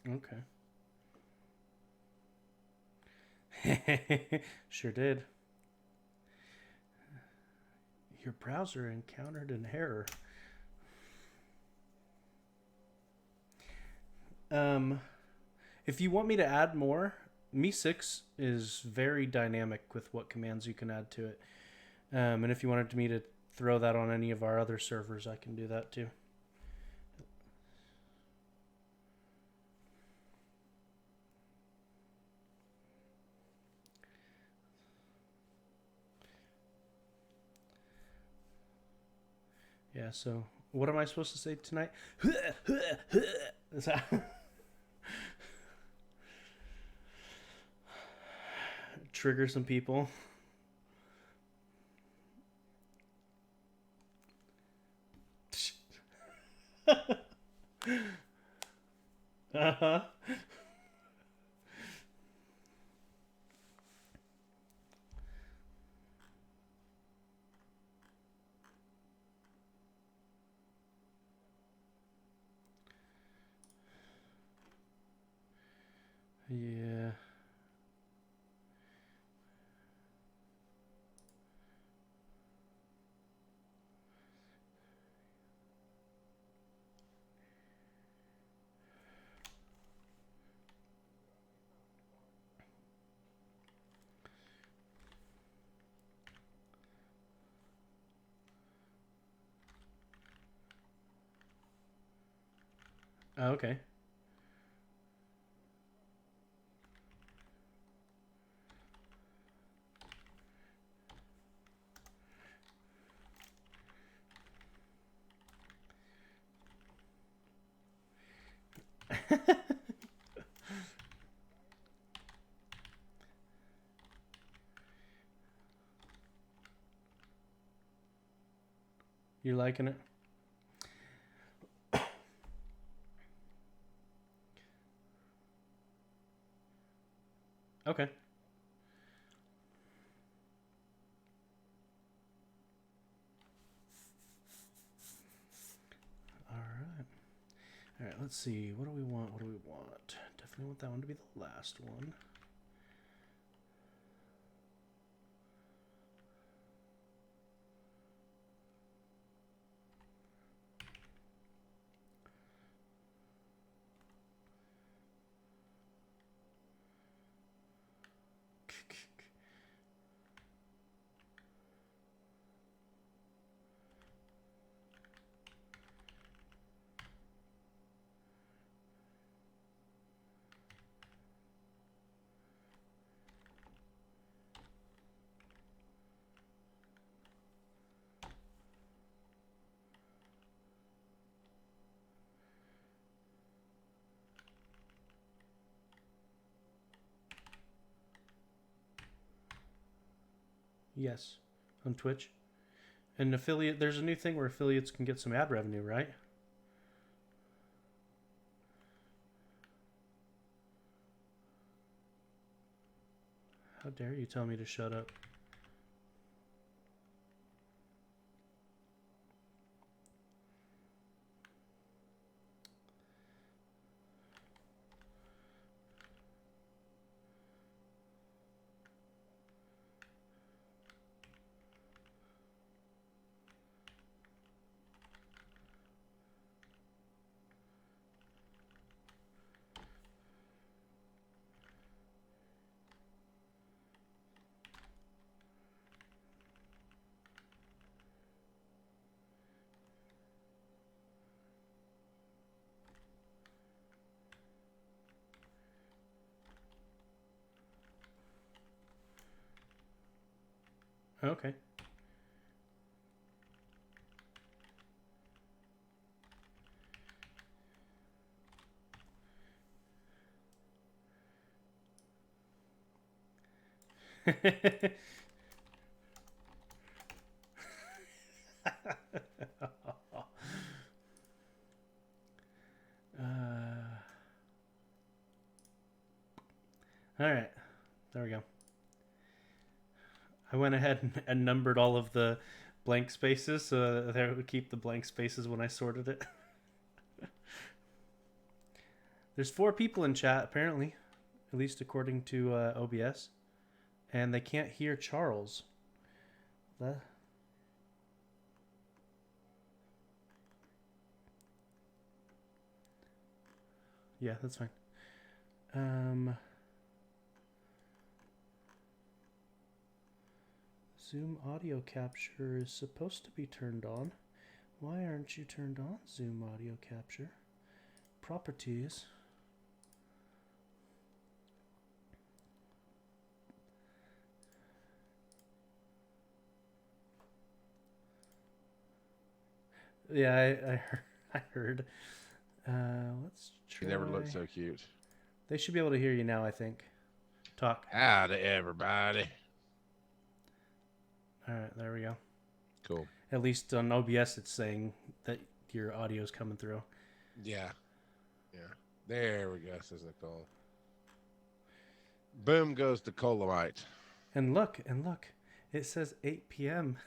Okay. Sure did. Your browser encountered an error. Um, if you want me to add more, Mi6 is very dynamic with what commands you can add to it. And if you wanted me to throw that on any of our other servers, I can do that too. Yeah, so what am I supposed to say tonight? Is that trigger some people? Uh-huh. Yeah. Oh, okay. You liking it? Okay. All right. All right. Let's see. What do we want? What do we want? Definitely want that one to be the last one. Yes, on Twitch. And affiliate. There's a new thing where affiliates can get some ad revenue, right? How dare you tell me to shut up? Okay. All right. There we go. I went ahead and numbered all of the blank spaces so that I would keep the blank spaces when I sorted it. There's 4 people in chat, apparently, at least according to OBS, and they can't hear Charles. Yeah, that's fine. Zoom audio capture is supposed to be turned on. Why aren't you turned on, Zoom audio capture? Properties. Yeah, I heard. Let's try. You never looked so cute. They should be able to hear you now, I think. Talk. Howdy, everybody. All right, there we go. Cool. At least on OBS, it's saying that your audio is coming through. Yeah. Yeah. There we go, says Nicole. Boom goes the Colamite. And look. It says 8 p.m.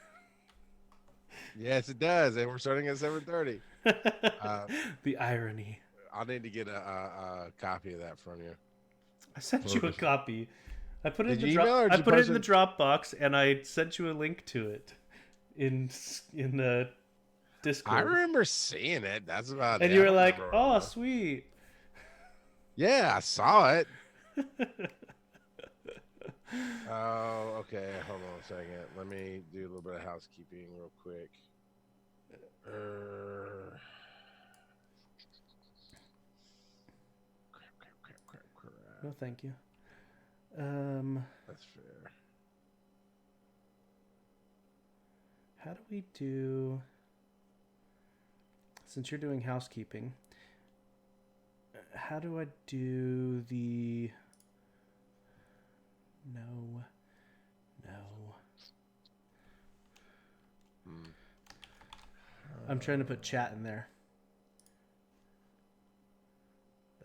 Yes, it does. And we're starting at 7:30. The irony. I'll need to get a copy of that from you. I sent you a copy. I put it Did in you email or the did you I put it post in the it? Dropbox, and I sent you a link to it in the Discord. I remember seeing it. That's about it. And you I were don't like, remember "Oh, what it was. sweet." Yeah, I saw it. Oh, okay. Hold on a second. Let me do a little bit of housekeeping real quick. Crap. No, thank you. That's fair. How do we do? Since you're doing housekeeping, how do I do the? No. I'm trying to put chat in there.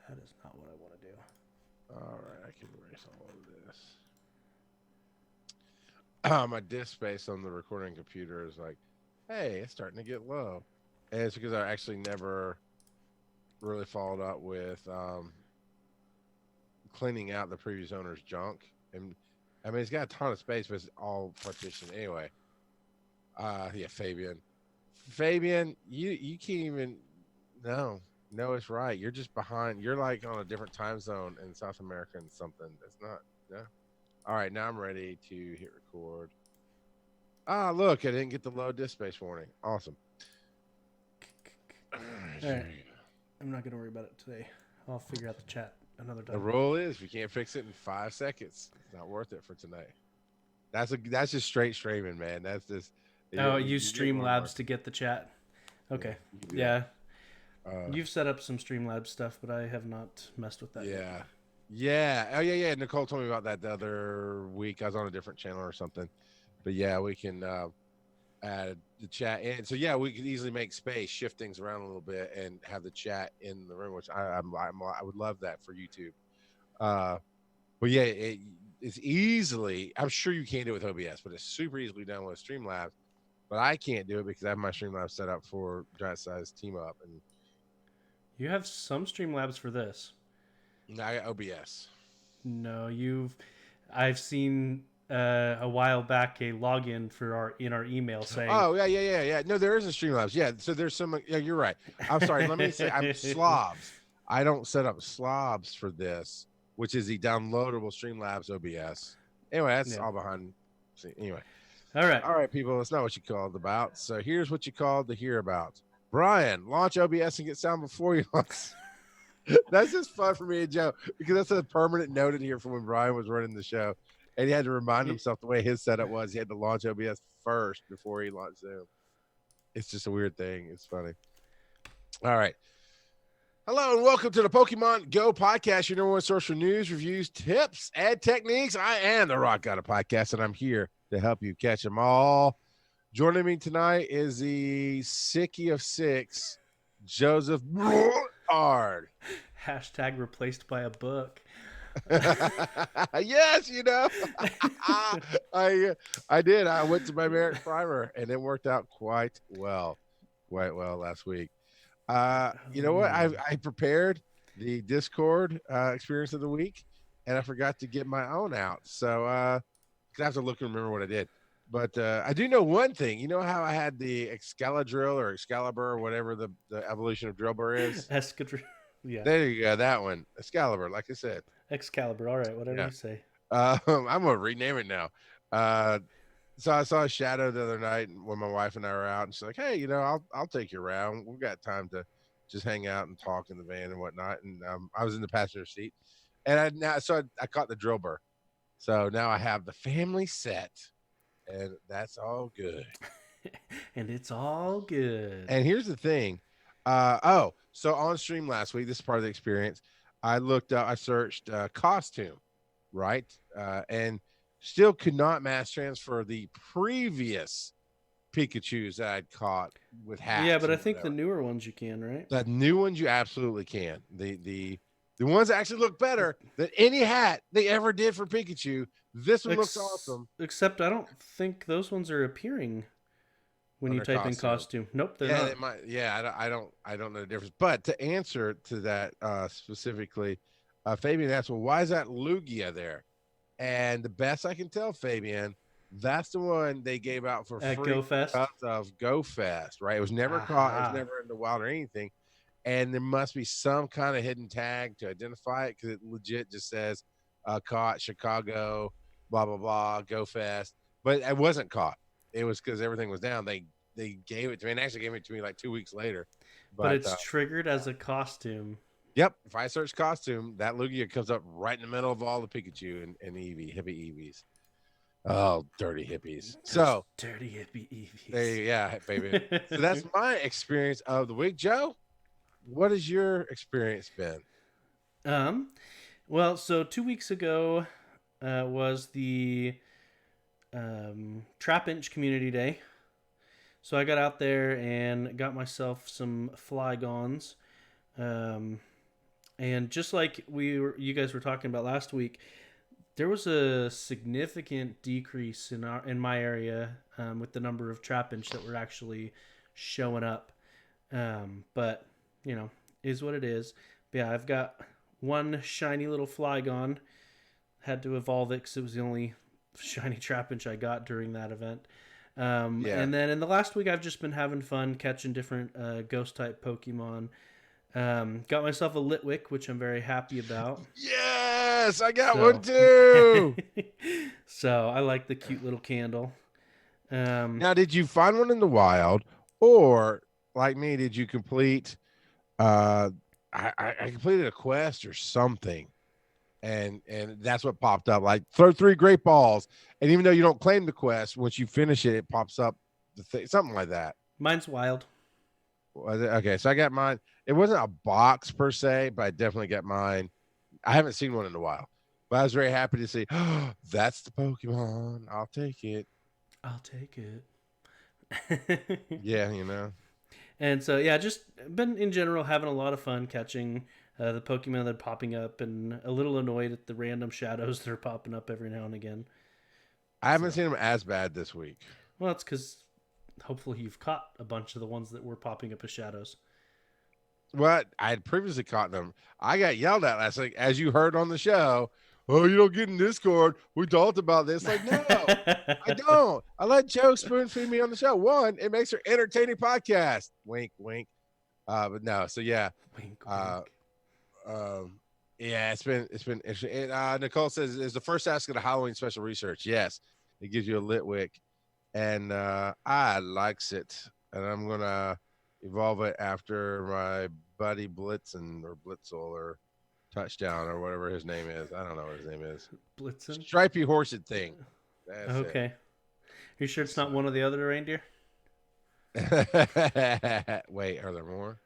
That is not what I want to do. All right, I can erase all of this. My disk space on the recording computer is like, hey, it's starting to get low. And it's because I actually never really followed up with cleaning out the previous owner's junk. And I mean, it's got a ton of space, but it's all partitioned anyway. Yeah, Fabian, you can't even. No, it's right. You're just behind. You're like on a different time zone in South America and something. That's not. No. All right, now I'm ready to hit record. Ah, look, I didn't get the low disk space warning. Awesome. All right. I'm not gonna worry about it today. I'll figure out the chat another time. The rule is, if you can't fix it in 5 seconds, it's not worth it for tonight. That's just straight streaming, man. That's just. Oh, use Streamlabs to get the chat. Okay. Yeah. You've set up some Streamlabs stuff, but I have not messed with that yet. Yeah. Oh, yeah. Nicole told me about that the other week. I was on a different channel or something. But yeah, we can add the chat in. So yeah, we could easily make space, shift things around a little bit, and have the chat in the room, which I would love that for YouTube. But yeah, it's easily. I'm sure you can do it with OBS, but it's super easily done with Streamlabs. But I can't do it because I have my Streamlabs set up for Giant Size Team Up, and you have some Streamlabs for this. I got OBS. No, I've seen a while back a login for our email saying. Oh yeah. No, there is a Streamlabs. Yeah, so there's some. Yeah, you're right. I'm sorry. Let me say I'm slobs. I don't set up slobs for this, which is the downloadable Streamlabs OBS. Anyway, that's all behind. Anyway. All right, people. It's not what you called about. So here's what you called to hear about. Brian, launch OBS and get sound before you launch. That's just fun for me and Joe because that's a permanent note in here from when Brian was running the show, and he had to remind himself the way his setup was. He had to launch OBS first before he launched Zoom. It's just a weird thing. It's funny. All right. Hello and welcome to the Pokemon GO Podcast, your number one source for news, reviews, tips, and techniques. I am the Rock God of Podcast, and I'm here to help you catch them all. Joining me tonight is the Sicky of Six, Joseph Ard. Hashtag replaced by a book. Yes, I did. I went to my merit primer, and it worked out quite well last week. You know what? I prepared the Discord experience of the week, and I forgot to get my own out. So I have to look and remember what I did. But I do know one thing. You know how I had the Excalibur or Excalibur or whatever the evolution of Drillbur is? Escadrille. Yeah. There you go. That one. Excalibur, like I said. Excalibur. All right. Whatever Yeah. you say. I'm going to rename it now. So I saw a shadow the other night when my wife and I were out, and she's like, "Hey, I'll take you around. We've got time to just hang out and talk in the van and whatnot." And I was in the passenger seat, and I caught the drill burr. So now I have the family set, and that's all good. And it's all good. And here's the thing. So on stream last week, this is part of the experience. I searched costume, right? And still could not mass transfer the previous Pikachus that I'd caught with hats. Yeah, but I think the newer ones you can, right? The new ones you absolutely can. The ones that actually look better than any hat they ever did for Pikachu. This one looks awesome. Except I don't think those ones are appearing when you type in costume. Nope, they're not. They might, I don't know the difference. But to answer to that specifically, Fabian asked, "Well, why is that Lugia there?" And the best I can tell, Fabian, that's the one they gave out for free Go Fest? because of Go Fest, right? It was never caught. It was never in the wild or anything. And there must be some kind of hidden tag to identify it because it legit just says caught Chicago, blah, blah, blah, Go Fest. But it wasn't caught. It was because everything was down. They gave it to me and actually gave it to me like 2 weeks later. But it's triggered as a costume. Yep. If I search costume, that Lugia comes up right in the middle of all the Pikachu and Eevee, hippie Eevees. Oh, dirty hippies. So dirty hippie Eevees. Baby. So that's my experience of the week. Joe, what has your experience been? Well, so 2 weeks ago was the Trap Inch Community Day. So I got out there and got myself some Flygons. And just like you guys were talking about last week, there was a significant decrease in my area with the number of Trap Inch that were actually showing up. But is what it is. But yeah, I've got one shiny little Flygon. Had to evolve it because it was the only shiny Trap Inch I got during that event. And then in the last week, I've just been having fun catching different ghost type Pokemon. Got myself a Litwick, which I'm very happy about. Yes, I got one too. So I like the cute little candle. Now, did you find one in the wild, or like me, did you complete? I completed a quest or something, and that's what popped up. Like throw 3 great balls, and even though you don't claim the quest, once you finish it, it pops up something like that. Mine's wild. Okay, so I got mine. It wasn't a box per se, but I definitely got mine. I haven't seen one in a while, but I was very happy to see. Oh, that's the Pokemon. I'll take it. I'll take it. Yeah, And so yeah, just been in general having a lot of fun catching the Pokemon that are popping up, and a little annoyed at the random shadows that are popping up every now and again. I haven't seen them as bad this week. Well, it's because hopefully you've caught a bunch of the ones that were popping up as shadows. Well, I had previously caught them. I got yelled at last week, as you heard on the show. Oh, you don't get in Discord. We talked about this. Like, no, I don't. I let Joe spoon feed me on the show. One, it makes her entertaining podcast. Wink, wink. But no, so yeah. Wink, wink. Yeah, it's been interesting. Nicole says is the first ask of the Halloween special research. Yes, it gives you a Litwick, and I likes it, and I'm gonna evolve it after my buddy Blitzen or Blitzel or Touchdown or whatever his name is. I don't know what his name is. Blitzen? Stripey horsed thing. That's okay. You sure it's not one of the other reindeer? Wait, are there more?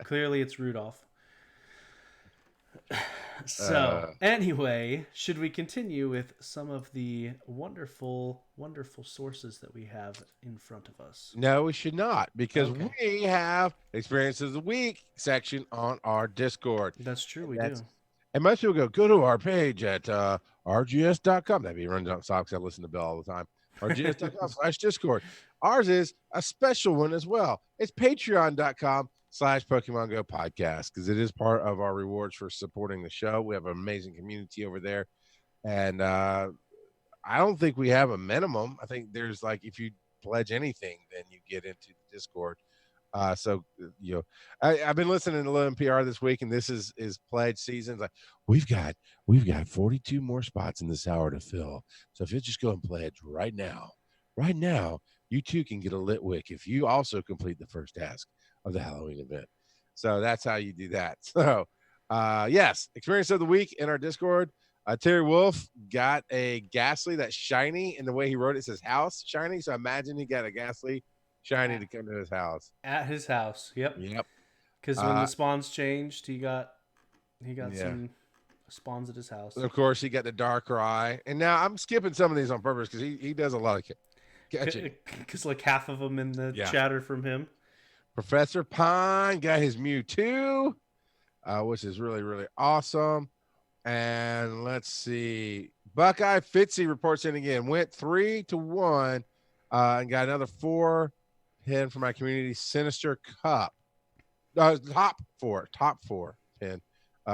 Clearly it's Rudolph. So anyway, should we continue with some of the wonderful, wonderful sources that we have in front of us? No, we should not, because we have Experiences of the Week section on our Discord. That's true, we do. And most people go to our page at rgs.com. That'd be run down socks. I listen to Bill all the time. rgs.com/Discord. Ours is a special one as well. It's patreon.com/Pokemon Go Podcast, because it is part of our rewards for supporting the show. We have an amazing community over there. And I don't think we have a minimum. I think there's like, if you pledge anything, then you get into the Discord. So I've been listening to Low NPR this week, and this is pledge season. Like, we've got 42 more spots in this hour to fill. So if you just go and pledge right now, you too can get a lit wick if you also complete the first task of the Halloween event. So that's how you do that. So yes, experience of the week in our Discord. Terry Wolf got a Ghastly that's shiny, and the way he wrote it says house shiny. So imagine he got a Ghastly shiny to come to his house. At his house. Yep. Because when the spawns changed, he got some spawns at his house. And of course, he got the Darkrai. And now I'm skipping some of these on purpose because he does a lot of catching. Because like half of them in the chatter from him. Professor Pine got his Mewtwo, which is really, really awesome. And let's see. Buckeye Fitzy reports in again. Went 3-1 and got another 4 pin for my community Sinister Cup. Top four pin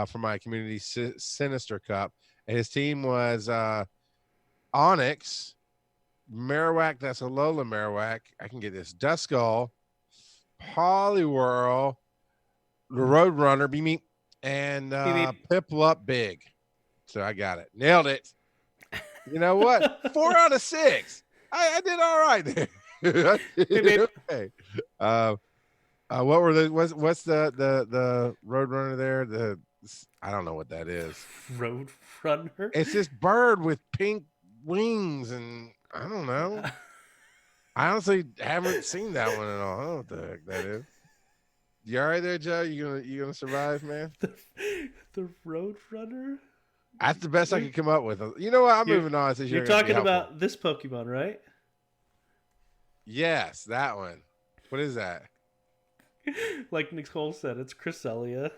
for my community Sinister Cup. And his team was Onyx, Marowak, that's a Lola Marowak. I can get this. Duskull, Poliwhirl, the Roadrunner, Beep, and Piplup Big. So I got it. Nailed it. You know what? 4 out of 6. I did all right there. Okay. What were the what's the Roadrunner there? I don't know what that is. Roadrunner? It's this bird with pink wings, and I don't know. I honestly haven't seen that one at all. I don't know what the heck that is. You all right there, Joe? You gonna survive, man? The Roadrunner? That's the best I could come up with. You know what? I'm moving on. You're talking about this Pokemon, right? Yes, that one. What is that? Like Nicole said, it's Cresselia.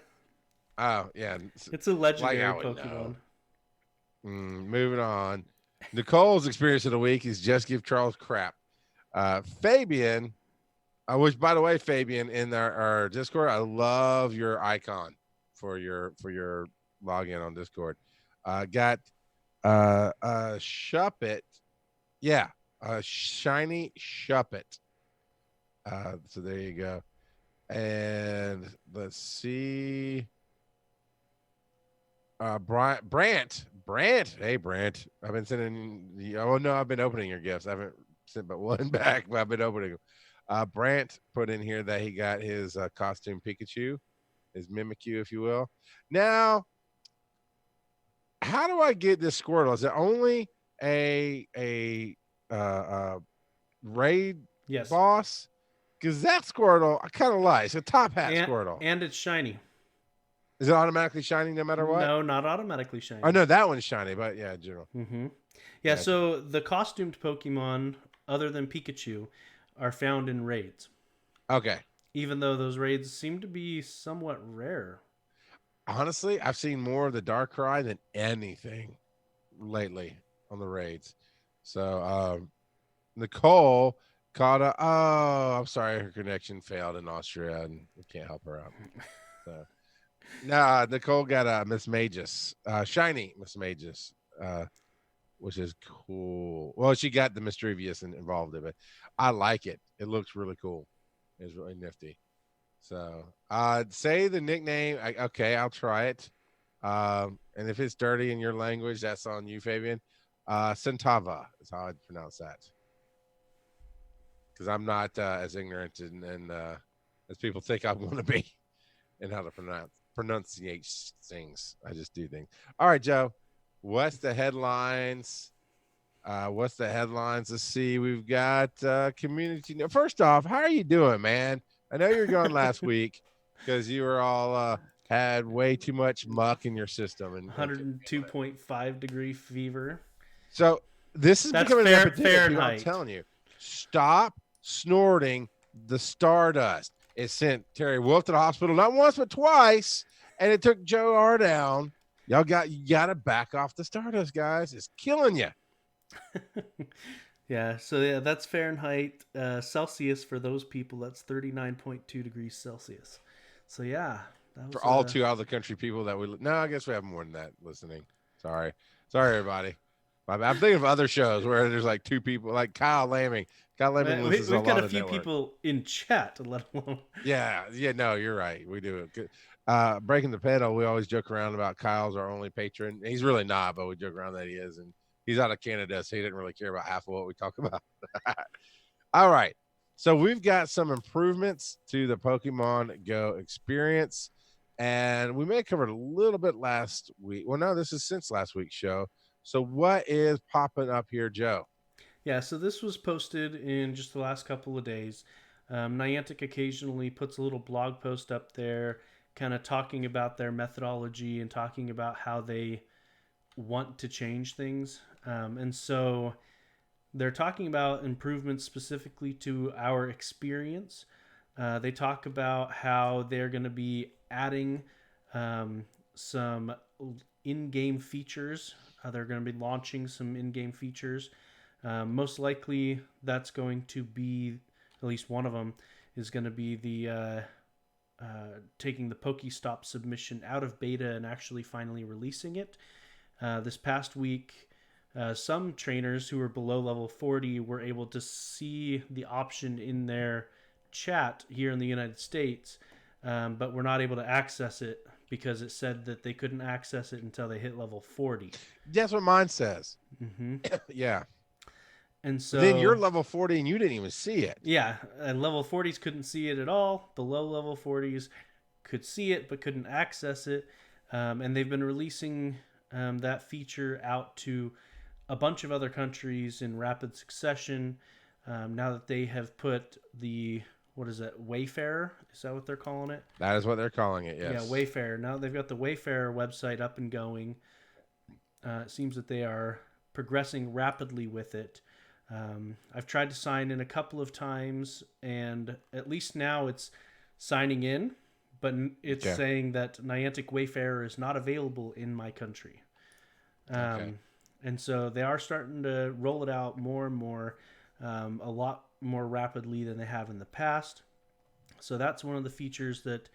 Oh, yeah. It's a legendary Pokemon. Moving on. Nicole's experience of the week is just give Charles crap. Fabian, which, by the way, Fabian, in our Discord, I love your icon for your login on Discord. Got Shuppet. Yeah, shiny Shuppet. So there you go. And let's see. Brant. Hey, Brant. I've been sending. Oh no, I've been opening your gifts. I haven't sent but one back, but I've been opening them. Brant put in here that he got his costume Pikachu, his Mimikyu, if you will. Now, how do I get this Squirtle? Is it only a raid boss? Because that Squirtle, I kind of like. It's a top hat Squirtle. And it's shiny. Is it automatically shiny no matter what? No, not automatically shiny. Oh, no, that one's shiny, but yeah, general. Mm-hmm. Yeah, so the costumed Pokemon, other than Pikachu, are found in raids. Okay. Even though those raids seem to be somewhat rare. Honestly, I've seen more of the Darkrai than anything lately on the raids. So, Nicole caught I'm sorry, her connection failed in Austria, and we can't help her out. So, Nicole got a Miss Magus, shiny Miss Magus, which is cool. Well, she got the Mischievous involved in it. I like it. It looks really cool. It's really nifty. So, say the nickname. Okay, I'll try it. And if it's dirty in your language, that's on you, Fabian. Centava is how I'd pronounce that. Because I'm not as ignorant and as people think I'm going to be in how to pronunciate things. I just do things. All right, Joe. What's the headlines? Let's see. We've got community. First off, how are you doing, man? I know you were gone last week because you were all had way too much muck in your system and 102.5 degree fever. So this is becoming an epidemic. I'm telling you, stop snorting the Stardust. It sent Terry Wolf to the hospital not once but twice, and it took Joe R down. You gotta back off the Stardust, guys. It's killing you. Yeah, so yeah, that's Fahrenheit. Celsius for those people, that's 39.2 degrees Celsius. So yeah, that For was all a. two out of the country people that we no, I guess we have more than that listening. Sorry, sorry everybody. I'm thinking of other shows where there's like two people, like Kyle Laming. Kyle Laming listens to a We've got lot a of few network. people in chat, let alone. Yeah, no, you're right. We do it. Good. Breaking the pedal, we always joke around about Kyle's our only patron. He's really not, but we joke around that he is, and he's out of Canada, so he didn't really care about half of what we talk about. All right. So we've got some improvements to the Pokemon Go experience. And we may have covered a little bit last week. Well, no, this is since last week's show. So what is popping up here, Joe? Yeah, so this was posted in just the last couple of days. Niantic occasionally puts a little blog post up there, kind of talking about their methodology and talking about how they want to change things. And so they're talking about improvements specifically to our experience. They talk about how they're going to be adding some in game features. They're going to be launching some in game features. Most likely, that's going to be at least one of them is going to be the taking the Pokestop submission out of beta and actually finally releasing it. This past week, some trainers who were below level 40 were able to see the option in their chat here in the United States, but were not able to access it because it said that they couldn't access it until they hit level 40. That's what mine says. Mm-hmm. Yeah. And But then you're so, level 40 and you didn't even see it. yeah, level 40s couldn't see it at all. Below level 40s could see it but couldn't access it. And they've been releasing that feature out to a bunch of other countries in rapid succession. Now that they have put the, what is that, Wayfarer? Is that what they're calling it? That is what they're calling it, Yeah, yes. Wayfarer. Now they've got the Wayfarer website up and going. It seems that they are progressing rapidly with it. I've tried to sign in a couple of times, and at least now it's signing in, but it's Okay. saying that Niantic Wayfarer is not available in my country. Okay. And so they are starting to roll it out more and more, a lot more rapidly than they have in the past. So that's one of the features that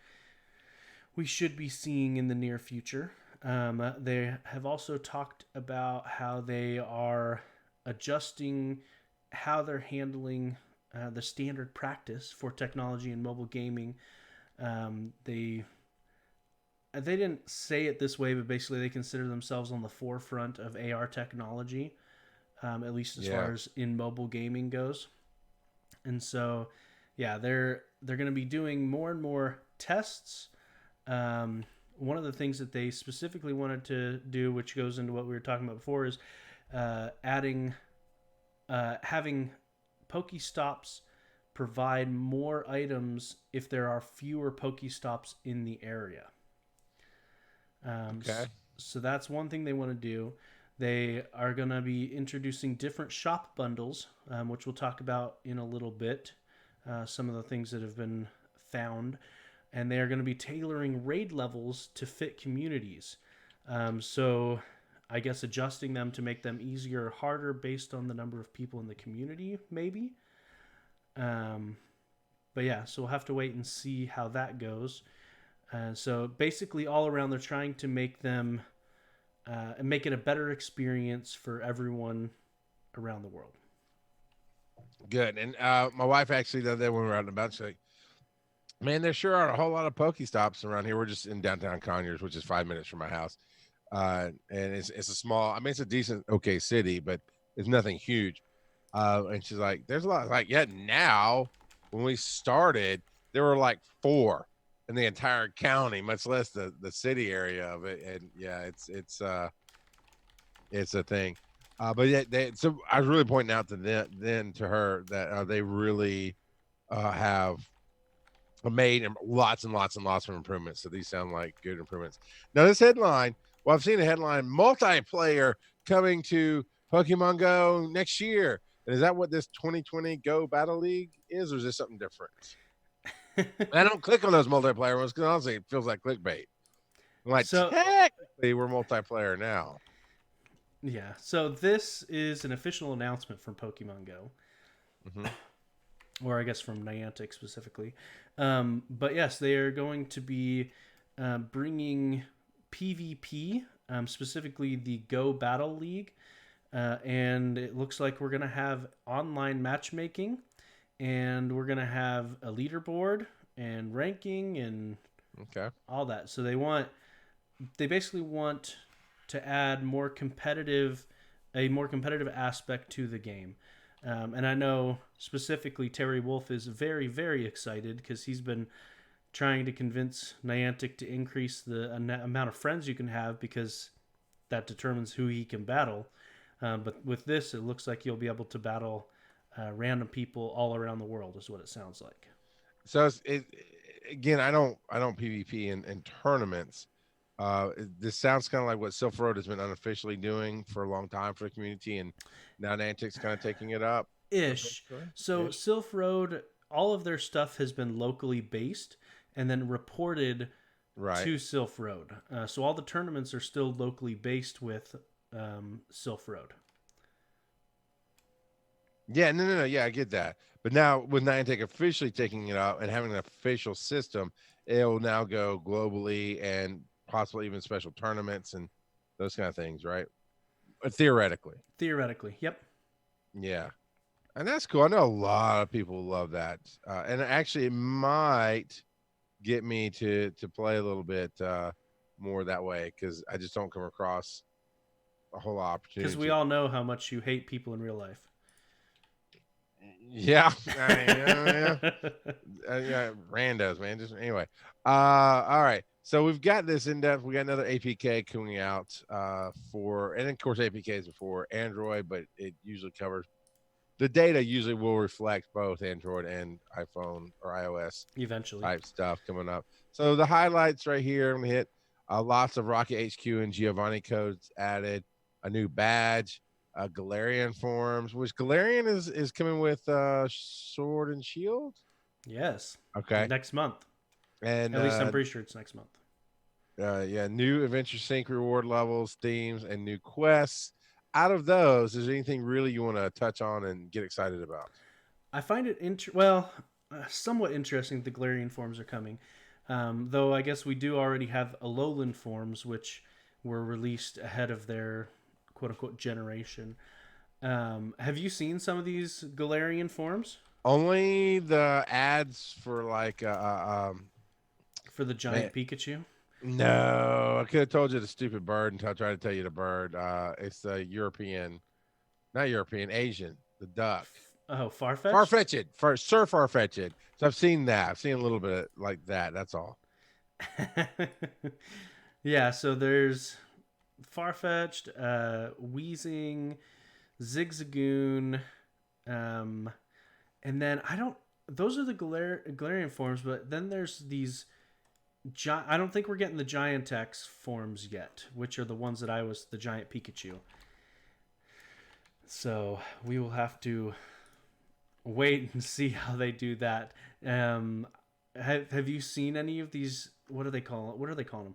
we should be seeing in the near future. They have also talked about how they are adjusting how they're handling the standard practice for technology and mobile gaming. They didn't say it this way, but basically they consider themselves on the forefront of AR technology, at least as far as in mobile gaming goes. And so, yeah, they're going to be doing more and more tests. One of the things that they specifically wanted to do, which goes into what we were talking about before, is having Pokestops provide more items if there are fewer Pokestops in the area. Okay. So that's one thing they want to do. They are going to be introducing different shop bundles, which we'll talk about in a little bit. Some of the things that have been found. And they are going to be tailoring raid levels to fit communities. So I guess adjusting them to make them easier or harder based on the number of people in the community, maybe. But yeah, so we'll have to wait and see how that goes. So basically, all around, they're trying to make them make it a better experience for everyone around the world. Good. And my wife actually the other day when we were out and about, she's like, man, there sure are a whole lot of Pokestops around here. We're just in downtown Conyers, which is 5 minutes from my house. And it's a small, I mean, it's a decent, okay city, but it's nothing huge. And she's like, there's a lot. Like, yeah, now when we started, there were like 4 in the entire county, much less the city area of it. And yeah, it's a thing. But yeah, so I was really pointing out to then to her that they really have made lots and lots and lots of improvements. So these sound like good improvements. Now this headline, well, I've seen a headline, multiplayer coming to Pokemon Go next year. And is that what this 2020 Go Battle League is, or is this something different? I don't click on those multiplayer ones because honestly, it feels like clickbait. I'm like, So technically, we're multiplayer now. Yeah. So this is an official announcement from Pokemon Go, Mm-hmm. or I guess from Niantic specifically. But yes, they are going to be bringing PvP, specifically the Go Battle League, and it looks like we're going to have online matchmaking, and we're going to have a leaderboard and ranking and Okay. all that. So they basically want to add a more competitive aspect to the game. And I know specifically Terry Wolf is very, very excited because he's been trying to convince Niantic to increase the amount of friends you can have because that determines who he can battle. But with this, it looks like you'll be able to battle random people all around the world, is what it sounds like. So again, I don't PvP in tournaments. This sounds kind of like what Silph Road has been unofficially doing for a long time for the community, and now Niantic's kind of taking it up. Ish. Eventually. So Ish. Sylph Road, all of their stuff has been locally based and then reported Right. to Sylph Road. So all the tournaments are still locally based with Sylph Road. Yeah, no. Yeah, I get that. But now with Niantic officially taking it up and having an official system, it will now go globally and possibly even special tournaments and those kind of things, right? Theoretically. Theoretically, yep. Yeah. And that's cool. I know a lot of people love that. And actually, it might get me to play a little bit more that way because I just don't come across a whole lot of Because we opportunity. all know how much you hate people in real life. Yeah. Yeah, randos, man. Just anyway. All right. So we've got this in depth. We got another APK coming out for, and of course, APKs are for Android, but it usually covers the data. Usually will reflect both Android and iPhone or iOS Eventually. type stuff coming up. So the highlights right here, I'm gonna hit lots of Rocket HQ and Giovanni codes added, a new badge, Galarian forms, which Galarian is coming with Sword and Shield. Yes. Okay, Next month. and At least I'm pretty sure it's next month. yeah, new Adventure Sync reward levels, themes, and new quests. Out of those, is there anything really you want to touch on and get excited about? I find it somewhat interesting that the Galarian forms are coming. Though I guess we do already have Alolan forms, which were released ahead of their quote unquote generation. Have you seen some of these Galarian forms Only the ads for like for the giant Pikachu? no, I could have told you the stupid bird until I tried to tell you the bird. It's the not European, Asian, the duck. Oh, Farfetch? Farfetch'd, Sir Farfetch'd. So I've seen that. I've seen a little bit like that. That's all. Yeah, so there's Farfetch'd, Wheezing, Zigzagoon, and then I don't. Those are the Galarian forms, but then there's these. I don't think we're getting the Giantex forms yet, which are the ones that I was the giant Pikachu. So we will have to wait and see how they do that. Have you seen any of these? What are they calling? What are they calling them?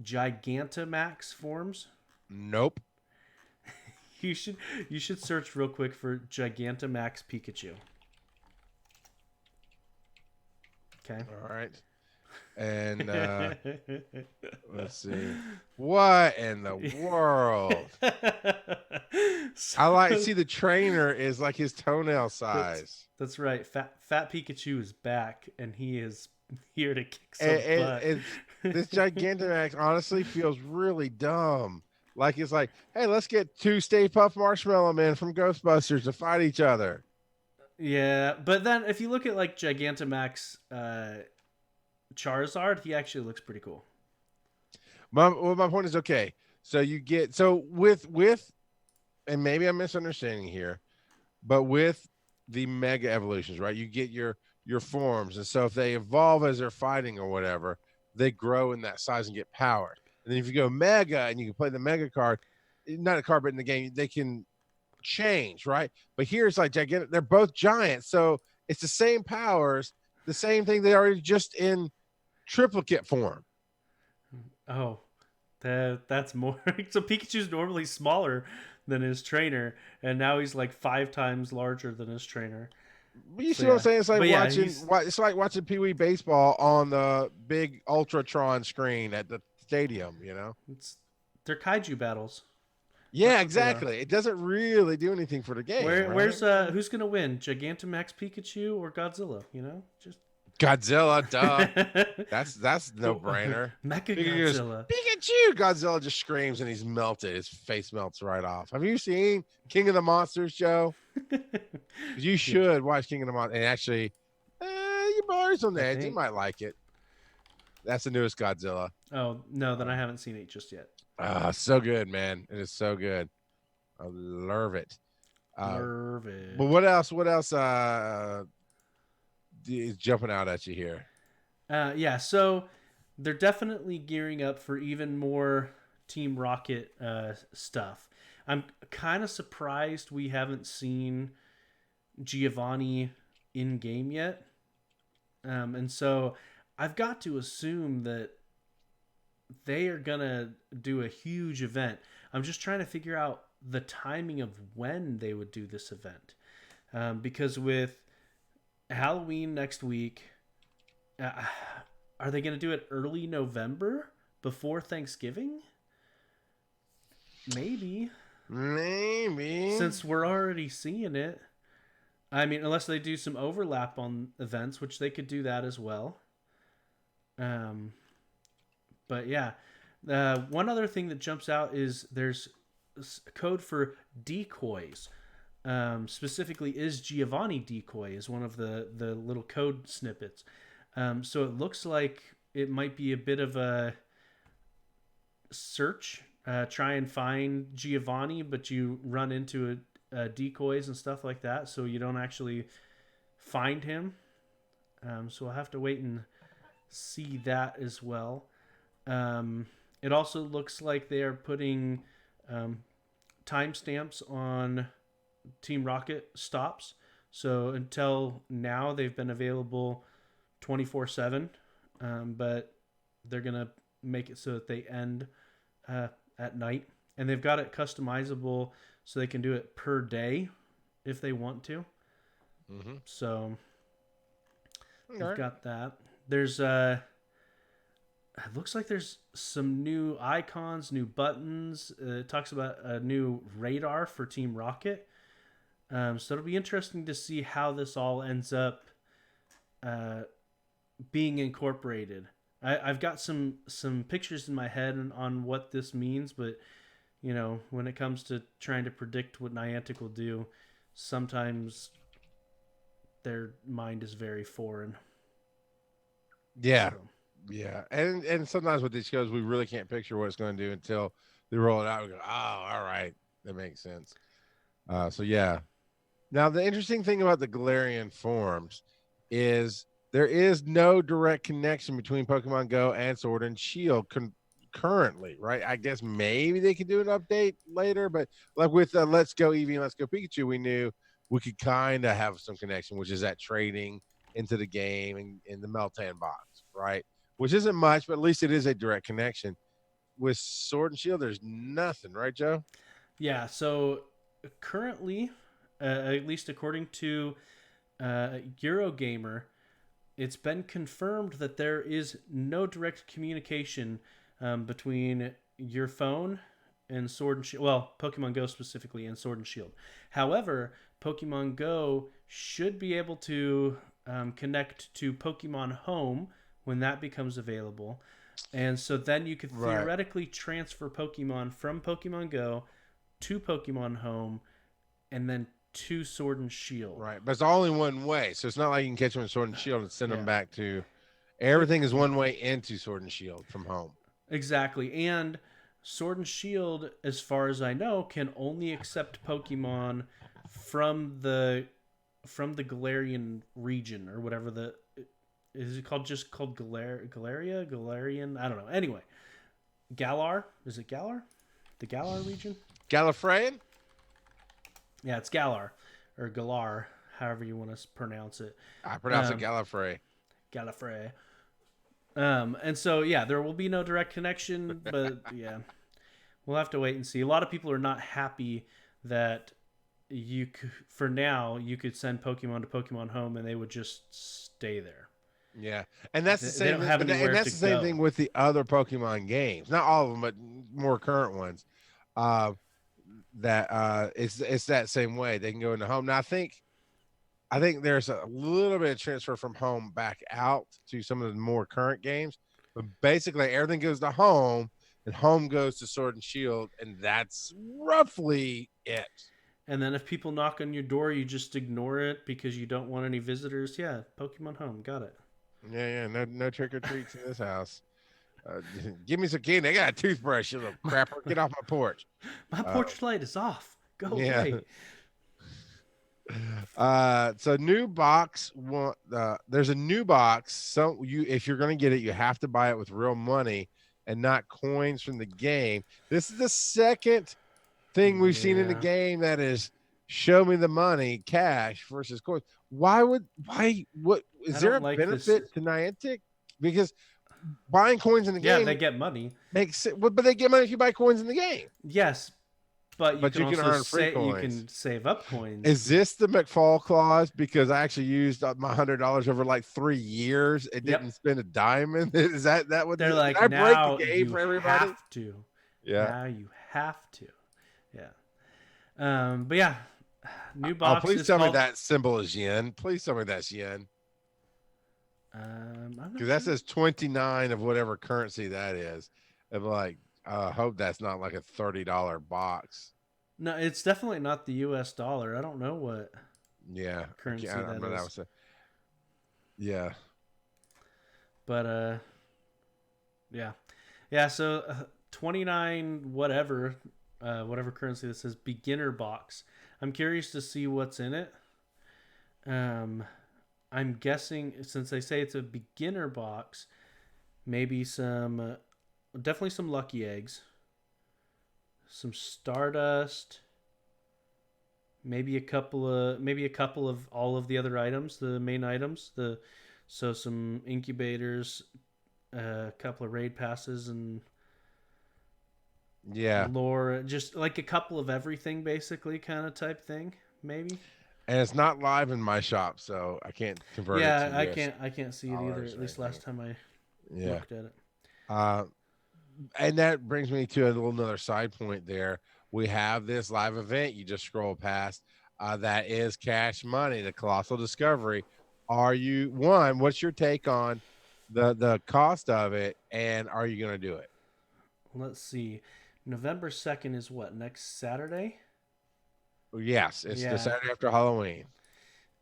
Gigantamax forms. Nope. You should search real quick for Gigantamax Pikachu. Okay. All right. And let's see. What in the world? I like see the trainer is like his toenail size. That's right. Fat Pikachu is back, and he is here to kick some butt. This Gigantamax honestly feels really dumb. Like it's like, hey, let's get two Stay Puft Marshmallow Men from Ghostbusters to fight each other. Yeah, but then if you look at like Gigantamax Charizard, he actually looks pretty cool. My point is okay. So you get with and maybe I'm misunderstanding here, but with the mega evolutions, right? You get your forms, and so if they evolve as they're fighting or whatever, they grow in that size and get power. And then if you go mega and you can play the mega card, not a card, but in the game, they can change, right? But here it's like gigantic. They're both giants, so it's the same powers, the same thing they are just in triplicate form. Oh, That's more. So Pikachu's normally smaller than his trainer, and now he's like 5 times larger than his trainer. But you So see what I'm yeah, saying? It's like but yeah, it's like watching Pee Wee baseball on the big Ultratron screen at the stadium. they're kaiju battles. Yeah, That's what they are. exactly. It doesn't really do anything for the game, Where's right? who's gonna win, Gigantamax Pikachu or Godzilla? Just Godzilla, duh. That's no brainer. Mecha Pikachu goes, Godzilla. Pikachu! Godzilla just screams and he's melted. His face melts right off. Have you seen King of the Monsters, Joe? You Yeah, should watch King of the Monsters. And actually, your boy's on the I edge. You think. might like it. That's the newest Godzilla. Oh no, then I haven't seen it just yet. So good, man. It is so good. I love it. Love it. But what else? What else is jumping out at you here? Yeah, so they're definitely gearing up for even more Team Rocket stuff. I'm kind of surprised we haven't seen Giovanni in game yet. And so I've got to assume that they are going to do a huge event. I'm just trying to figure out the timing of when they would do this event. Because with Halloween next week, are they going to do it early November before Thanksgiving? Maybe. Since we're already seeing it. I mean, unless they do some overlap on events, which they could do that as well. But yeah, one other thing that jumps out is there's a code for decoys. Specifically, is Giovanni decoy is one of the little code snippets. So it looks like it might be a bit of a search, try and find Giovanni, but you run into decoys and stuff like that, so you don't actually find him. So we'll have to wait and see that as well. It also looks like they are putting timestamps on Team Rocket stops. So until now, they've been available 24/7, but they're gonna make it so that they end at night, and they've got it customizable so they can do it per day if they want to. Mm-hmm. So we've right. got that. There's it looks like there's some new icons, new buttons. It talks about a new radar for Team Rocket. So it'll be interesting to see how this all ends up being incorporated. I've got some pictures in my head on what this means, but when it comes to trying to predict what Niantic will do, sometimes their mind is very foreign. Yeah. So. Yeah. And sometimes with these shows, we really can't picture what it's going to do until they roll it out. We go, oh, all right. That makes sense. So, yeah. Now, the interesting thing about the Galarian forms is there is no direct connection between Pokemon Go and Sword and Shield currently, right? I guess maybe they could do an update later, but like with Let's Go Eevee and Let's Go Pikachu, we knew we could kind of have some connection, which is that trading into the game and in the Meltan box, right? Which isn't much, but at least it is a direct connection. With Sword and Shield, there's nothing, right, Joe? Yeah, so currently, at least according to Eurogamer, it's been confirmed that there is no direct communication between your phone and Sword and Shield. Well, Pokemon Go specifically and Sword and Shield. However, Pokemon Go should be able to connect to Pokemon Home when that becomes available. And so then you could theoretically transfer Pokemon from Pokemon Go to Pokemon Home and then to Sword and Shield. Right, but it's all in one way. So it's not like you can catch them in Sword and Shield and send them back to... Everything is one way into Sword and Shield from home. Exactly. And Sword and Shield, as far as I know, can only accept Pokemon from the Galarian region or whatever the... Is it called Galarian? I don't know. Anyway, Galar? Is it Galar? The Galar region? Gallifreyan? Yeah, it's Galar or Galar, however you want to pronounce it. I pronounce it Gallifrey. Gallifrey. And so yeah, there will be no direct connection, but yeah, we'll have to wait and see. A lot of people are not happy that for now you could send Pokemon to Pokemon Home and they would just stay there. Yeah, and that's the They same don't thing. have But anywhere and to that's the same go. thing with the other Pokemon games. Not all of them, but more current ones. Uh, it's that same way. They can go into home. Now I think there's a little bit of transfer from home back out to some of the more current games, but basically everything goes to home, and home goes to Sword and Shield, and that's roughly it. And then if people knock on your door, you just ignore it because you don't want any visitors. Yeah, Pokemon Home, got it. Yeah, no trick or treats in this house. Uh, Give me some candy. I got a toothbrush, you little crapper. Get off my porch. My Uh, porch light is off. Go yeah. away. So new box. There's a new box. So if you're gonna get it, you have to buy it with real money and not coins from the game. This is the second thing we've seen in the Yeah. game that is show me the money, cash versus coins. What I is there don't a like this. benefit to Niantic? Because buying coins in the Yeah, game they get money. makes it, but they get money if you buy coins in the game. Yes, but you But can you can also earn free you coins. can save up coins. Is this the McFall clause? Because I actually used my $100 over like 3 years. It didn't Yep. spend a dime in it. Is that what? They're Did like, I break the now game you for everybody? have to. Yeah. Now you have to. Yeah. But yeah, new Oh, box please is tell me called. that symbol is yen. Please tell me that's yen. I'm not Because that sure. says 29 of whatever currency that is. I'm like, I hope that's not like a $30 box. No, it's definitely not the U.S. dollar. I don't know what Yeah. I can't, currency I'm that not, I is, was saying, yeah. but yeah, yeah. So 29 whatever, whatever currency this is, beginner box. I'm curious to see what's in it. Um, I'm guessing since they say it's a beginner box, maybe definitely some lucky eggs, some stardust, maybe a couple of all of the other items, the main items, so some incubators, a couple of raid passes and Yeah. lore, just like a couple of everything basically kind of type thing, maybe. And it's not live in my shop, so I can't convert it to Yeah, US I can't see it either, dollars at or least anything. last time I Yeah. looked at it. Uh, and that brings me to a little another side point there. We have this live event you just scroll past that is Cash Money, the Colossal Discovery. What's your take on the cost of it, and are you going to do it? Let's see. November 2nd is what, next Saturday? Yes, it's the Yeah. Saturday after Halloween.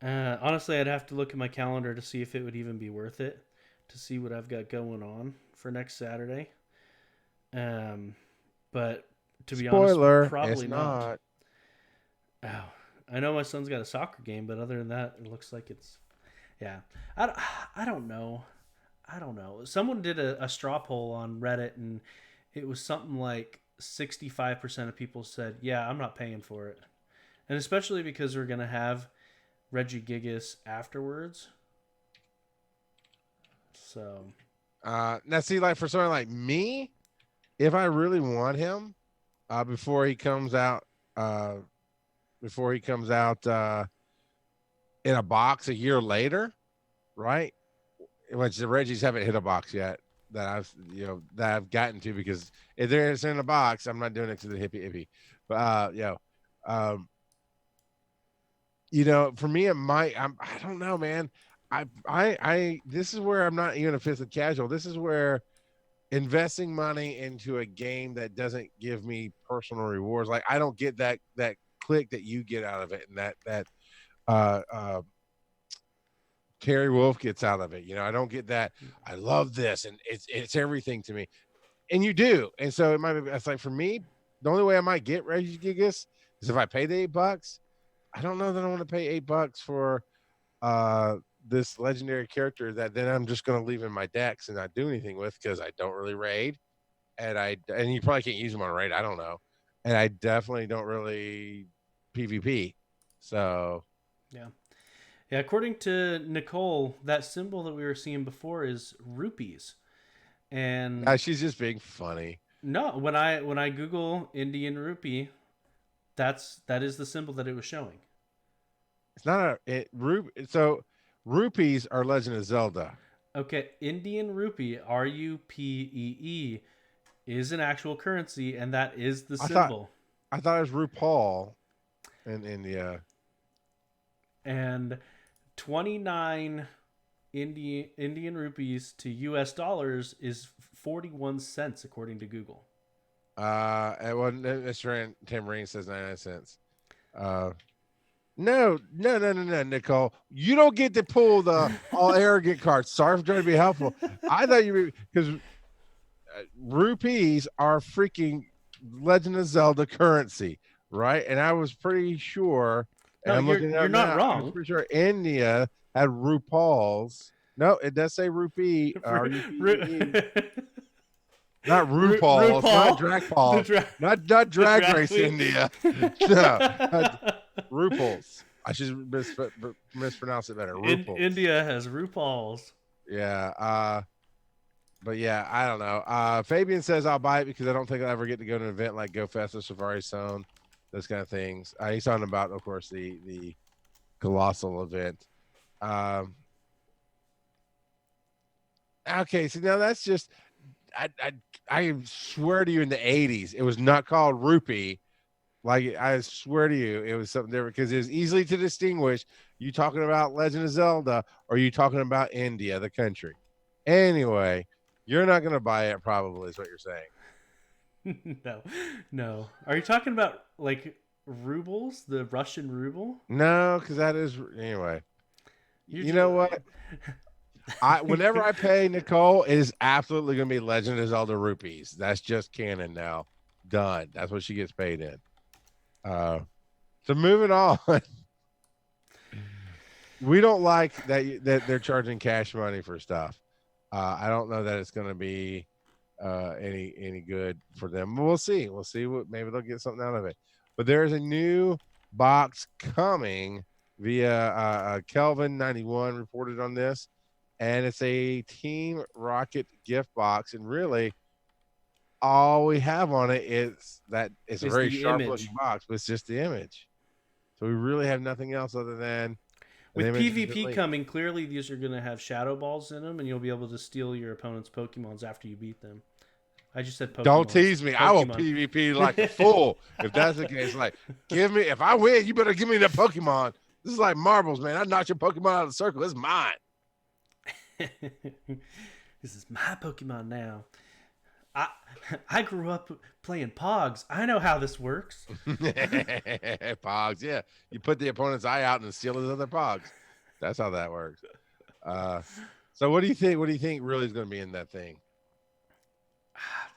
Honestly, I'd have to look at my calendar to see if it would even be worth it to see what I've got going on for next Saturday. Um, but to be honest, Spoiler, it's probably not. not. Oh, I know my son's got a soccer game, but other than that, it looks like it's yeah. I, I don't know. I don't know. Someone did a straw poll on Reddit, and it was something like 65% of people said, "Yeah, I'm not paying for it," and especially because we're gonna have Regigigas afterwards. So Now, see, like for someone like me, if I really want him, before he comes out, uh, in a box a year later, right? Which the Reggies haven't hit a box yet that I've gotten to, because if it's in a box, I'm not doing it to the hippie. But um, for me, I don't know, man. This is where I'm not even a fifth of casual. This is where investing money into a game that doesn't give me personal rewards, like I don't get that click that you get out of it, and that uh, uh, Terry Wolf gets out of it. I don't get that. I love this, and it's everything to me, and you do. And so it's like for me, the only way I might get Regigigas is if I pay the $8. I don't know that I want to pay $8 for this legendary character that then I'm just going to leave in my decks and not do anything with, because I don't really raid, and you probably can't use them on raid. I don't know, and I definitely don't really PvP. So yeah, yeah. According to Nicole, that symbol that we were seeing before is rupees. And Nah, she's just being funny. no, when I Google Indian rupee, that is the symbol that it was showing. It's not so rupees are Legend of Zelda. Okay, Indian rupee, RUPEE, is an actual currency, and that is the I thought symbol. I thought it was RuPaul in India. And 29 Indian rupees to US dollars is 41 cents according to Google. And well, Mr. Tambourine says 99 cents. No, Nicole. You don't get to pull the all arrogant card. Sorry for trying to be helpful. I thought you were, because rupees are freaking Legend of Zelda currency, right? And I was pretty sure, and No, I'm looking you're up not now, I was wrong. pretty sure India had RuPaul's. No, it does say rupee. R-U-P-E. Not RuPaul's, not drag Paul's, not drag race queen. India. No, RuPaul's. I should mispronounce it better. RuPaul's. India has RuPaul's. Yeah. But yeah, I don't know. Fabian says I'll buy it because I don't think I'll ever get to go to an event like Go Fest or Safari Zone, those kind of things. He's talking about, of course, the Colossal event. Okay, so now that's just I swear to you, in the 80s, it was not called rupee. Like, I swear to you, it was something different because it was easily to distinguish. You talking about Legend of Zelda or you talking about India, the country? Anyway, you're not going to buy it, probably, is what you're saying. No. Are you talking about like rubles, the Russian ruble? No, because that is anyway. You know what? Whenever I pay Nicole, it is absolutely going to be Legend of Zelda rupees. That's just canon now. Done. That's what she gets paid in. So moving on. We don't like that they're charging cash money for stuff. I don't know that it's going to be any good for them. We'll see. We'll see what, maybe they'll get something out of it. But there is a new box coming via Kelvin91 reported on this, and it's a Team Rocket gift box. And really, all we have on it is that it's a very sharp looking box, but it's just the image. So we really have nothing else other than. With PvP coming, clearly these are going to have shadow balls in them, and you'll be able to steal your opponent's Pokemons after you beat them. I just said Pokemon. Don't tease me. Pokemon. I will PvP like a fool if that's the case. Like, if I win, you better give me the Pokemon. This is like marbles, man. I knocked your Pokemon out of the circle. It's mine. This is my Pokemon now. I grew up playing Pogs. I know how this works. Pogs, yeah. You put the opponent's eye out and steal his other Pogs. That's how that works. So what do you think? What do you think really is going to be in that thing?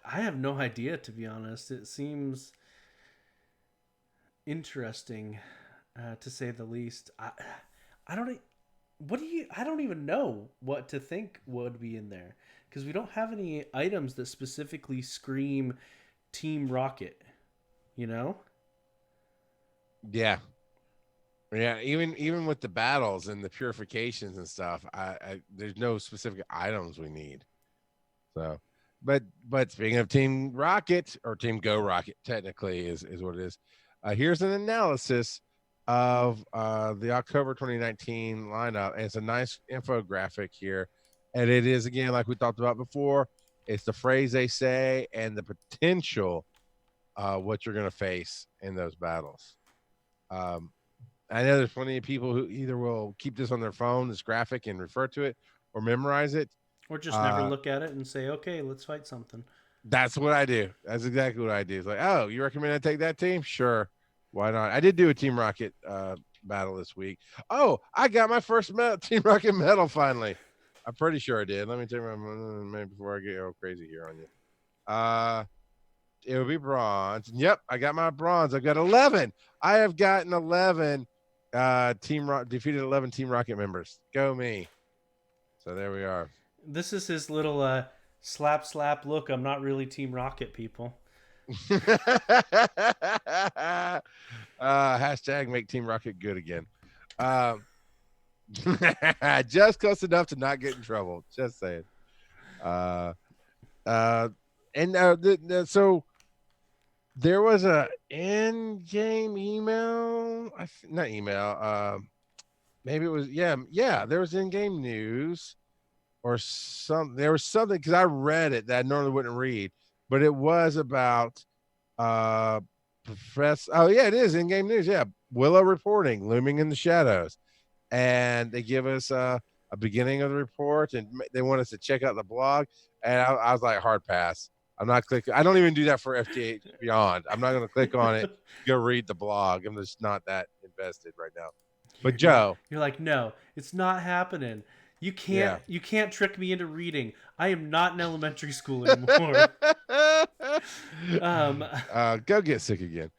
I have no idea, to be honest. It seems interesting, to say the least. I don't even know what to think would be in there, because we don't have any items that specifically scream Team Rocket, you know? Yeah. Even with the battles and the purifications and stuff, there's no specific items we need. So, but speaking of Team Rocket, or Team Go Rocket, technically is what it is. Here's an analysis of the October 2019 lineup. And it's a nice infographic here. And it is, again, like we talked about before, it's the phrase they say and the potential what you're going to face in those battles. I know there's plenty of people who either will keep this on their phone, this graphic, and refer to it, or memorize it. Or just never look at it and say, okay, let's fight something. That's what I do. That's exactly what I do. It's like, oh, you recommend I take that team? Sure. Why not? I did do a Team Rocket battle this week. Oh, I got my first Team Rocket medal finally. I'm pretty sure I did. Let me take my maybe before I get all crazy here on you. It will be bronze. Yep, I got my bronze. I've got 11. I have gotten 11 defeated 11 Team Rocket members. Go me. So there we are. This is his little slap look. I'm not really Team Rocket, people. Hashtag make Team Rocket good again. Just close enough to not get in trouble. Just saying. So there was a in-game email. Not email. Maybe it was yeah. There was in-game news or some. There was something because I read it that I normally wouldn't read, but it was about Professor. Oh yeah, it is in-game news. Yeah, Willow reporting looming in the shadows, and they give us a beginning of the report, and they want us to check out the blog. And I was like, hard pass. I'm not clicking. I don't even do that for FTH Beyond. I'm not going to click on it. Go read the blog. I'm just not that invested right now. But Joe, you're like, no, it's not happening. yeah. You can't trick me into reading. I am not in elementary school anymore. um, Go get sick again.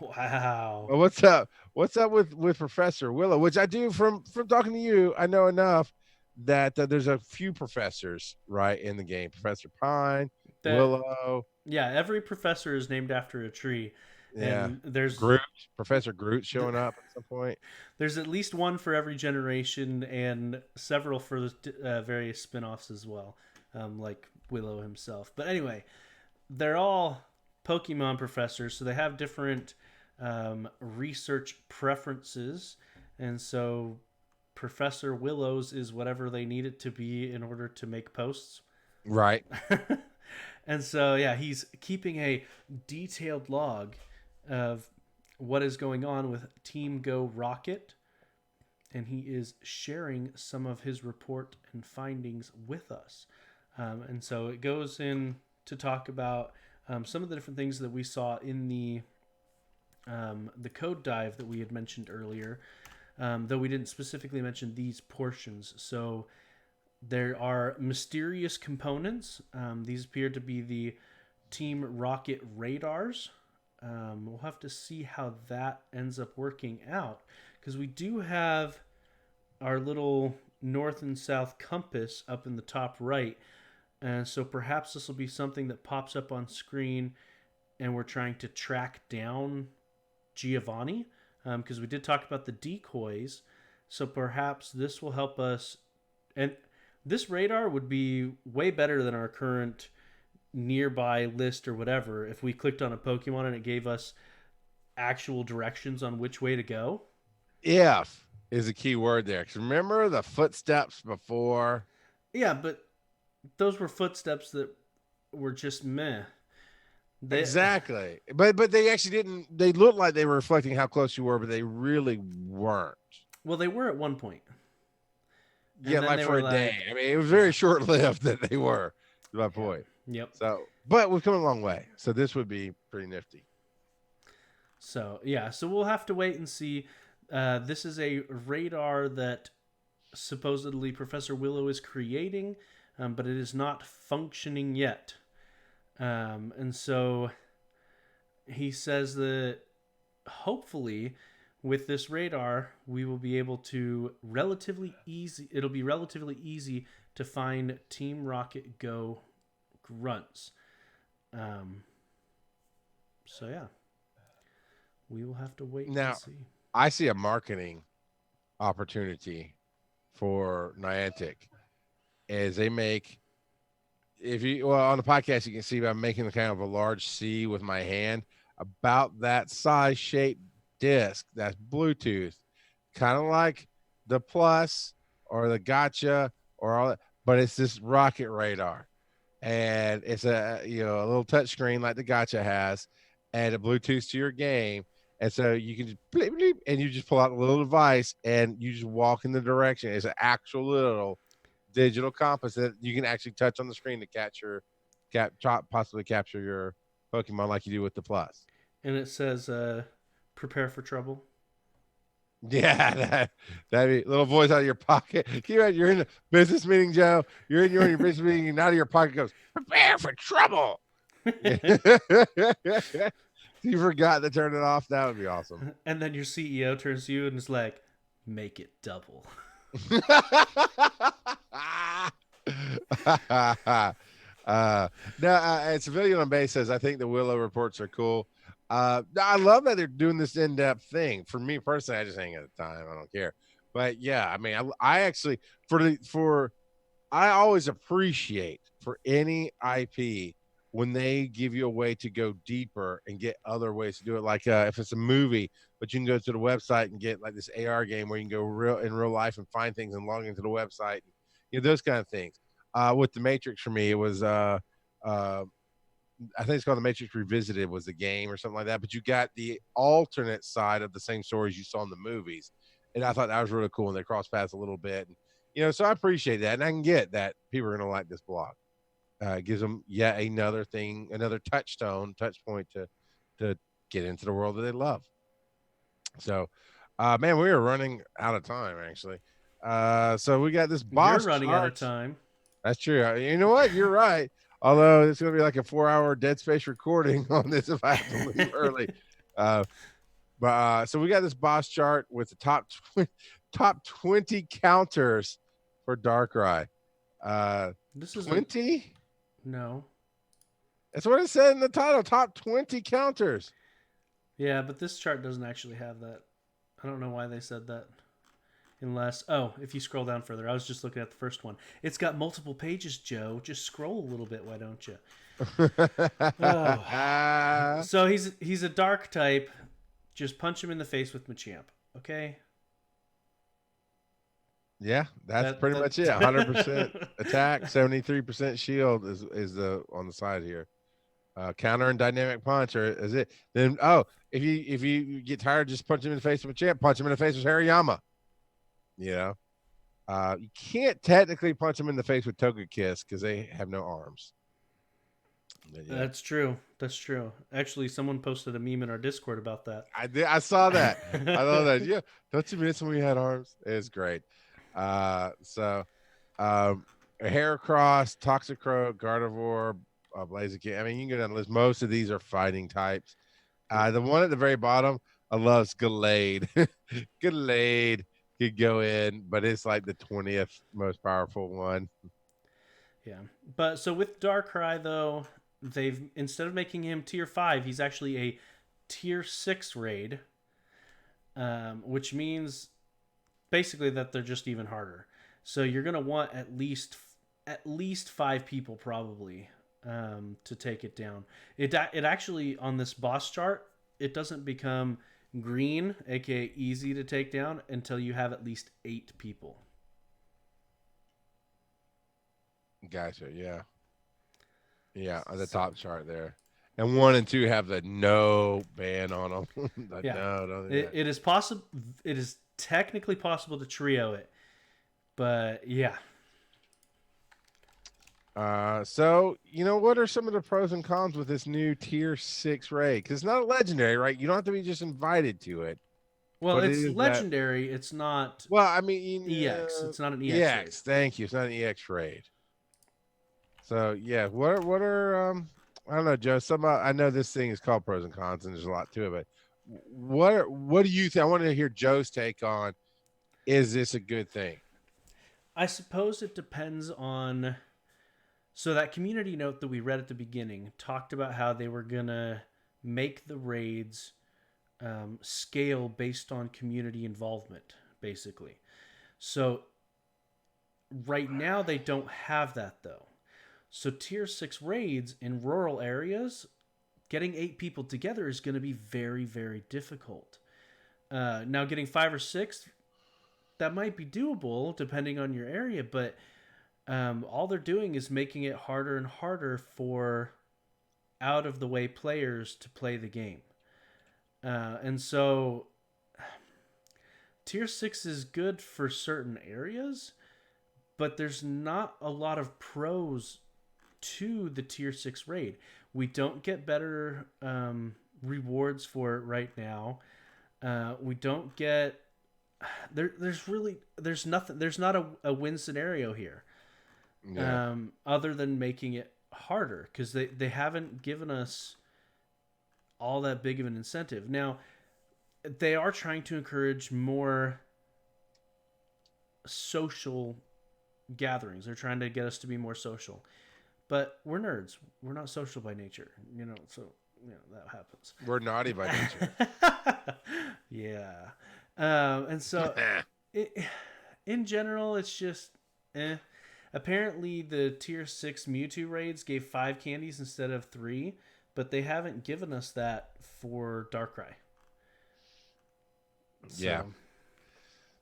wow. Well, what's up? What's up with Professor Willow? Which I do from talking to you. I know enough that there's a few professors right in the game. Professor Pine, That Willow. yeah, every professor is named after a tree, Yeah, and there's Groot, Professor Groot showing up at some point. there's at least one for every generation, and several for the various spin-offs as well, like Willow himself. But anyway, they're all Pokemon professors, so they have different research preferences, and so Professor Willow's is whatever they need it to be in order to make posts. Right. And so, yeah, he's keeping a detailed log of what is going on with Team Go Rocket, and he is sharing some of his report and findings with us. And so it goes in to talk about some of the different things that we saw in the code dive that we had mentioned earlier, though we didn't specifically mention these portions. So there are mysterious components. These appear to be the Team Rocket radars. We'll have to see how that ends up working out, because we do have our little north and south compass up in the top right. And so perhaps this will be something that pops up on screen and we're trying to track down Giovanni, because we did talk about the decoys. So perhaps this will help us. And this radar would be way better than our current nearby list or whatever if we clicked on a Pokemon and it gave us actual directions on which way to go. If is a key word there. Because remember the footsteps before? Yeah, but those were footsteps that were just meh. Exactly. But they actually didn't. They looked like they were reflecting how close you were, but they really weren't. Well, they were at one point. Yeah, like for a day. I mean, it was very short lived that they were. Is my point. Yep. So, but we've come a long way. So this would be pretty nifty. So yeah, so we'll have to wait and see. This is a radar that supposedly Professor Willow is creating, but it is not functioning yet. And so he says that hopefully with this radar, we will be able to it'll be relatively easy to find Team Rocket Go grunts. So yeah, we will have to wait now, and see. I see a marketing opportunity for Niantic as they make, on the podcast, you can see I'm making the kind of a large C with my hand about that size shaped disc that's Bluetooth, kind of like the Plus or the Gotcha or all that, but it's this rocket radar, and it's a little touch screen like the Gotcha has, and it Bluetooth to your game, and so you can just bleep, bleep, and you just pull out a little device and you just walk in the direction. It's an actual little digital compass that you can actually touch on the screen to possibly capture your Pokemon like you do with the Plus. And it says, "Prepare for trouble." Yeah, that'd be little voice out of your pocket. You're in a business meeting, Joe. You're in your business meeting, and out of your pocket goes, "Prepare for trouble." You forgot to turn it off. That would be awesome. And then your CEO turns to you and is like, "Make it double." Civilian on base says, I think the Willow reports are cool. I love that they're doing this in-depth thing. For me personally, I just ain't got the time. I don't care. But yeah, I mean, I actually for I always appreciate for any IP when they give you a way to go deeper and get other ways to do it. Like if it's a movie, but you can go to the website and get like this AR game where you can go real life and find things and log into the website, those kind of things. With the Matrix for me, it was uh, I think it's called The Matrix Revisited was the game or something like that. But you got the alternate side of the same stories you saw in the movies, and I thought that was really cool. And they cross paths a little bit, and, so I appreciate that, and I can get that people are going to like this blog. It gives them yet another thing, another touch point to get into the world that they love. So, man, we are running out of time actually. So we got this boss. You're running out of time. That's true. You know what? You're right. Although it's going to be like a 4-hour Dead Space recording on this if I have to leave early. So we got this boss chart with the top 20 counters for Darkrai. This is 20? No. That's what it said in the title. Top 20 counters. Yeah, but this chart doesn't actually have that. I don't know why they said that. Unless, if you scroll down further, I was just looking at the first one. It's got multiple pages, Joe. Just scroll a little bit, why don't you? Oh. So he's a dark type. Just punch him in the face with Machamp, okay? Yeah, that's pretty much it. 100% attack, 73% shield is the on the side here. Counter and dynamic punch is it. Then if you get tired, just punch him in the face with Machamp. Punch him in the face with Hariyama. You can't technically punch them in the face with Togekiss because they have no arms. Yeah. That's true. Actually, someone posted a meme in our Discord about that. I saw that. I love that. Yeah, don't you miss when we had arms? It's great. Heracross, Toxicroak, Gardevoir, Blaziken. I mean, you can go down the list. Most of these are fighting types. The one at the very bottom, I love Gallade. Gallade could go in, but it's like the 20th most powerful one. Yeah, but so with Darkrai though, they've instead of making him tier 5, he's actually a tier 6 raid, which means basically that they're just even harder. So you're gonna want at least 5 people probably to take it down. It actually on this boss chart, it doesn't become green, aka easy to take down, until you have at least 8 people. Gotcha. Yeah, on the top chart there, and 1 and 2 have the no ban on them. Yeah, no, it is possible. It is technically possible to trio it, but yeah. So what are some of the pros and cons with this new tier 6 raid? Because it's not a legendary, right? You don't have to be just invited to it. Well, it's legendary. It's not. Well, I mean, EX. It's not an EX. EX. Raid. Thank you. It's not an EX raid. So yeah, what are I don't know, Joe. I know this thing is called pros and cons, and there's a lot to it. But what do you think? I want to hear Joe's take on. Is this a good thing? I suppose it depends on. So that community note that we read at the beginning talked about how they were gonna make the raids scale based on community involvement, basically. So right now they don't have that though. So tier 6 raids in rural areas, getting 8 people together is going to be very, very difficult. Now getting 5 or 6, that might be doable depending on your area, but all they're doing is making it harder and harder for out of the way players to play the game. And so tier 6 is good for certain areas, but there's not a lot of pros to the tier 6 raid. We don't get better rewards for it right now. We don't get there's nothing, there's not a win scenario here. Yeah. Other than making it harder, because they haven't given us all that big of an incentive. Now they are trying to encourage more social gatherings. They're trying to get us to be more social, but we're nerds. We're not social by nature, so that happens. We're naughty by nature. Yeah. And so in general, it's just Apparently, the tier 6 Mewtwo raids gave 5 candies instead of 3, but they haven't given us that for Darkrai. Yeah.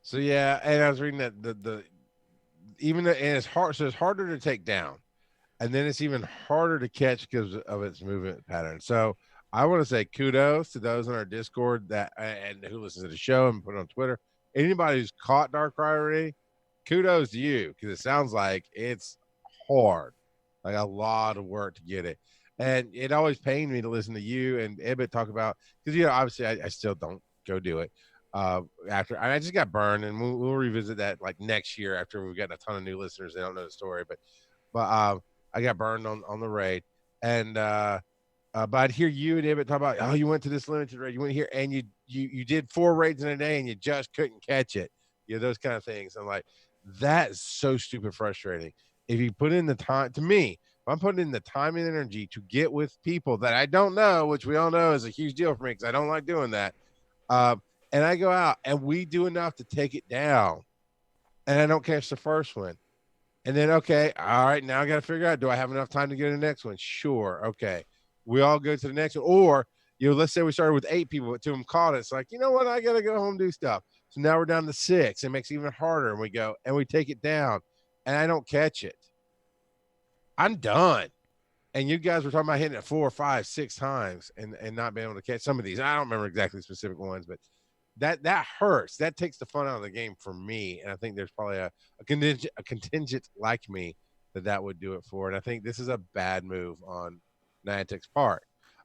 So, So yeah, and I was reading that even the, and it's hard, so it's harder to take down, and then it's even harder to catch because of its movement pattern. So I want to say kudos to those in our Discord that and who listens to the show and put it on Twitter. Anybody who's caught Darkrai already, kudos to you because it sounds like it's hard, like a lot of work to get it. And it always pained me to listen to you and Ibbot talk about because obviously I still don't go do it. After I just got burned, and we'll revisit that like next year after we've got a ton of new listeners. They don't know the story, but I got burned on the raid, and but I'd hear you and Ibbot talk about, oh, you went to this limited raid, you went here, and you did 4 raids in a day, and you just couldn't catch it. Those kind of things. I'm like, that is so stupid frustrating. If you put in the time, to me, if I'm putting in the time and energy to get with people that I don't know, which we all know is a huge deal for me because I don't like doing that. And I go out and we do enough to take it down, and I don't catch the first one. And then, okay, all right, now I got to figure out, do I have enough time to get the next one? Sure. Okay. We all go to the next one. Or, let's say we started with 8 people, but 2 of them caught it. It's like, you know what? I got to go home and do stuff. So now we're down to 6. It makes it even harder. And we go and we take it down, and I don't catch it. I'm done. And you guys were talking about hitting it 4, 5, 6 times and not being able to catch some of these. I don't remember exactly specific ones, but that hurts. That takes the fun out of the game for me. And I think there's probably a contingent like me that would do it for. And I think this is a bad move on Niantic's part.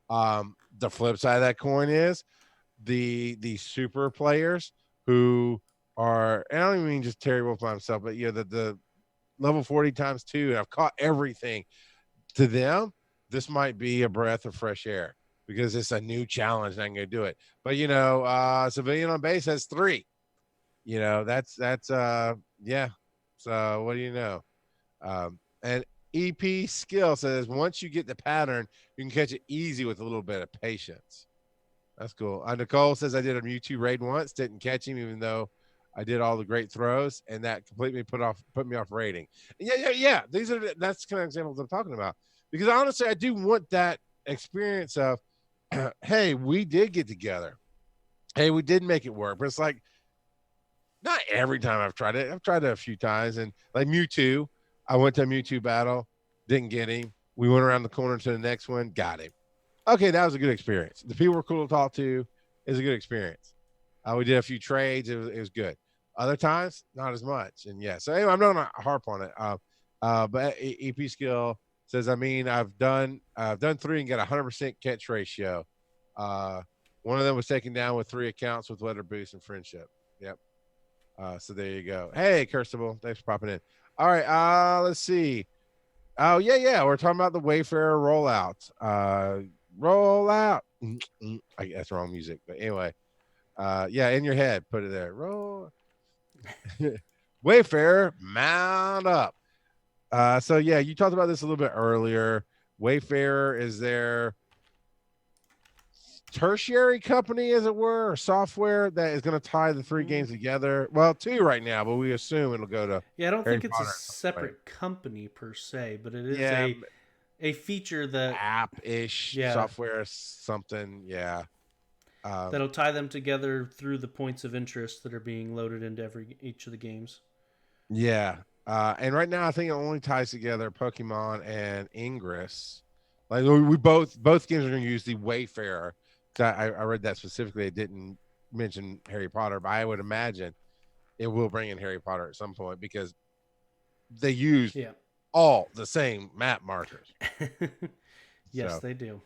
The flip side of that coin is the super players who are, and I don't even mean just Terry Wolf by himself, but the level 40 times 2, and I've caught everything. To them, this might be a breath of fresh air because it's a new challenge and I'm going to do it. But, Civilian on Base has 3. That's yeah. So what do you know? And EP Skill says, once you get the pattern, you can catch it easy with a little bit of patience. That's cool. Nicole says, I did a Mewtwo raid once, didn't catch him, even though I did all the great throws, and that completely put me off rating. Yeah. That's kind of examples I'm talking about. Because honestly, I do want that experience of, hey, we did get together. Hey, we did make it work. But it's like, not every time I've tried it. I've tried it a few times. And like Mewtwo, I went to a Mewtwo battle, didn't get him. We went around the corner to the next one, got him. Okay, that was a good experience. The people were cool to talk to. It was a good experience. We did a few trades. It was good. Other times, not as much. And yeah, so anyway, I'm not going to harp on it. But EP Skill says, I've done 3 and got 100% catch ratio. One of them was taken down with 3 accounts with Weather Boost and Friendship. Yep. So there you go. Hey, Kirstable, thanks for popping in. All right, let's see. Oh, yeah. We're talking about the Wayfarer rollout. Rollout. That's the wrong music. But anyway, in your head, put it there. Roll. Wayfarer, mount up. So yeah, you talked about this a little bit earlier. Wayfarer is their tertiary company, as it were, or software that is going to tie the 3 games together. Well, 2 right now, but we assume it'll go to. Yeah, I don't think it's a separate company per se, but it is a feature that app-ish software, something. Yeah. That'll tie them together through the points of interest that are being loaded into each of the games. Yeah. And right now, I think it only ties together Pokemon and Ingress. Like we both games are going to use the Wayfarer. I read that specifically. It didn't mention Harry Potter, but I would imagine it will bring in Harry Potter at some point because they use all the same map markers. Yes, they do.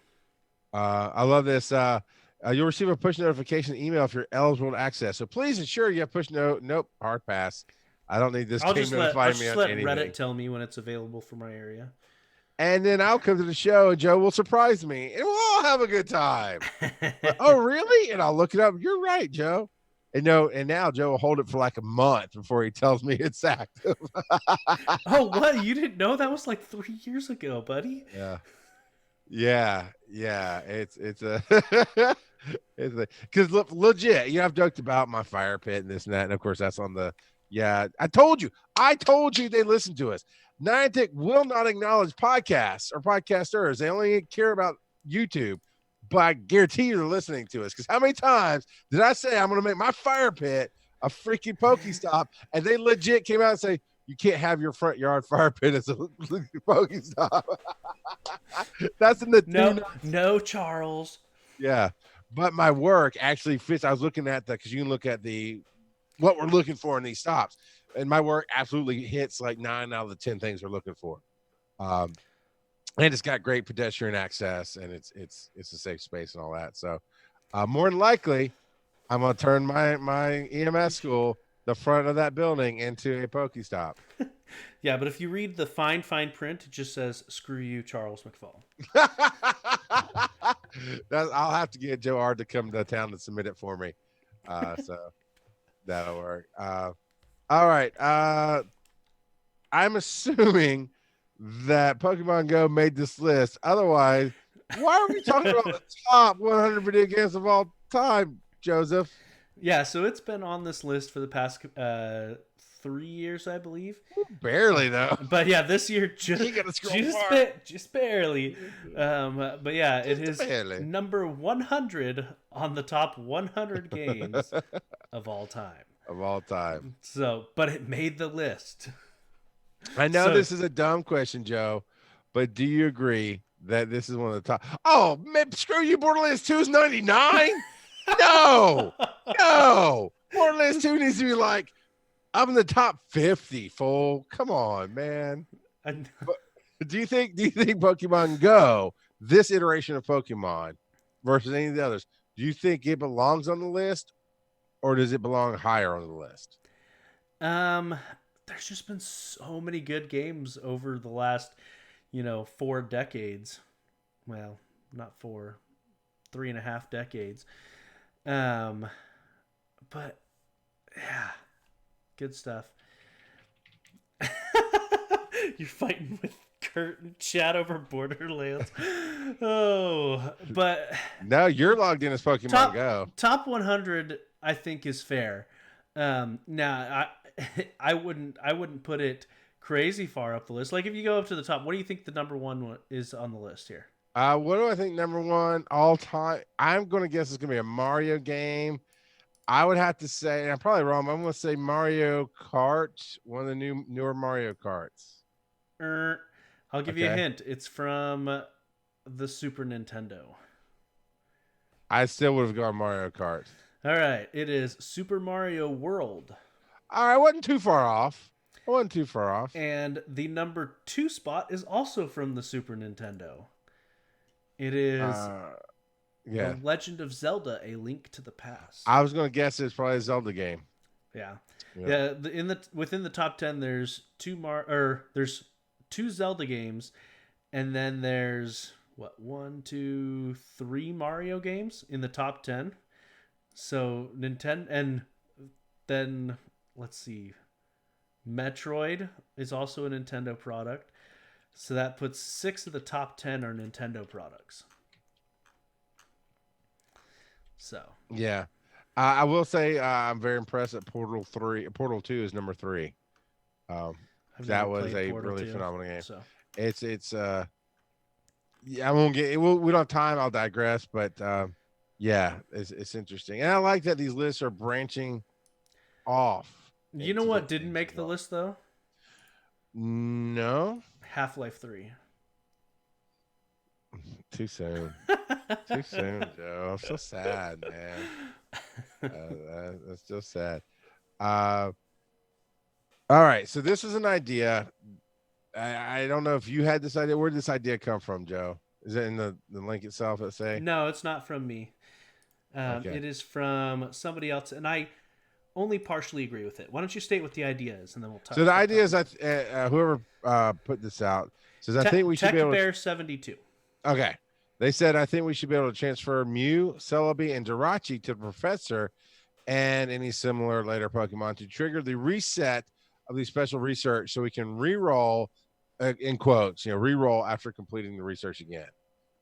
I love this. You'll receive a push notification email if you're eligible to access. So please ensure you have push nope, hard pass. I don't need this game notifying me on anything. Reddit tell me when it's available for my area. And then I'll come to the show and Joe will surprise me and we'll all have a good time. Oh, really? And I'll look it up. You're right, Joe. And now Joe will hold it for like a month before he tells me it's active. Oh, what? You didn't know? That was like 3 years ago, buddy. Yeah. It's because legit, I've joked about my fire pit and this and that. And of course that's on the Yeah, I told you. They listen to us. Niantic will not acknowledge podcasts or podcasters. They only care about YouTube. But I guarantee you they're listening to us. Because how many times did I say I'm going to make my fire pit a freaking Pokestop, and they legit came out and say you can't have your front yard fire pit as a Pokestop. That's in the no, Charles. Yeah, but my work actually fits. I was looking at that because you can look at what we're looking for in these stops, and my work absolutely hits like 9 out of the 10 things we're looking for. And it's got great pedestrian access, and it's a safe space and all that. So, more than likely, I'm gonna turn my EMS school, the front of that building, into a Pokestop. Yeah, but if you read the fine print, it just says "Screw you, Charles McFall." I'll have to get Joe Ard to come to town to submit it for me. So that'll work. All right. I'm assuming that Pokemon Go made this list. Otherwise, why are we talking about the top 100 video games of all time, Joseph? Yeah, so it's been on this list for the past 3 years, I believe. Barely, though. But yeah, this year just barely. But yeah, it is number 100 on the top 100 games of all time. Of all time. So, but it made the list. I know this is a dumb question, Joe, but do you agree that this is one of the top? Oh, man, screw you. Borderlands 2 is 99? No. Borderlands 2 needs to be like, I'm in the top 50, fool. Come on, man. But do you think Pokemon Go, this iteration of Pokemon versus any of the others, do you think it belongs on the list, or does it belong higher on the list? There's just been so many good games over the last, 4 decades. Well, not 4, 3.5 decades. But yeah, good stuff. You're fighting with Kurt and chat over Borderlands. Oh, but no, you're logged in as Pokemon Go. Top 100, I think, is fair. Now, I wouldn't put it crazy far up the list. Like if you go up to the top, what do you think the number one is on the list here? What do I think number one all time? I'm going to guess it's going to be a Mario game. I would have to say, and I'm probably wrong, but I'm going to say Mario Kart, one of the newer Mario Karts. I'll give you a hint. It's from the Super Nintendo. I still would have gone Mario Kart. All right. It is Super Mario World. All right. I wasn't too far off. And the number 2 spot is also from the Super Nintendo. It is The Legend of Zelda: A Link to the Past. I was going to guess it's probably a Zelda game. Yeah. Within the top 10, there's there's 2 Zelda games, and then there's 1, 2, 3 Mario games in the top 10. So Nintendo, and then let's see, Metroid is also a Nintendo product. So that puts 6 of the top 10 are Nintendo products. So yeah, I will say I'm very impressed that Portal 2 is number 3. That was a really phenomenal game. So it's I won't get. We don't have time. I'll digress, but yeah, it's interesting, and I like that these lists are branching off. You know what didn't make the list though? No. Half-Life 3. Too soon. Too soon, Joe. I'm so sad, man. That's just sad. All right. So this is an idea. I don't know if you had this idea. Where did this idea come from, Joe? Is it in the link itself, let's say? No, it's not from me. It is from somebody else, and I only partially agree with it. Why don't you state what the idea is, and then we'll talk. So the idea is that whoever put this out says, I think we should be able to... Bear 72. Okay. They said, I think we should be able to transfer Mew, Celebi, and Jirachi to the Professor and any similar later Pokemon to trigger the reset of the special research so we can re-roll, in quotes, re-roll after completing the research again.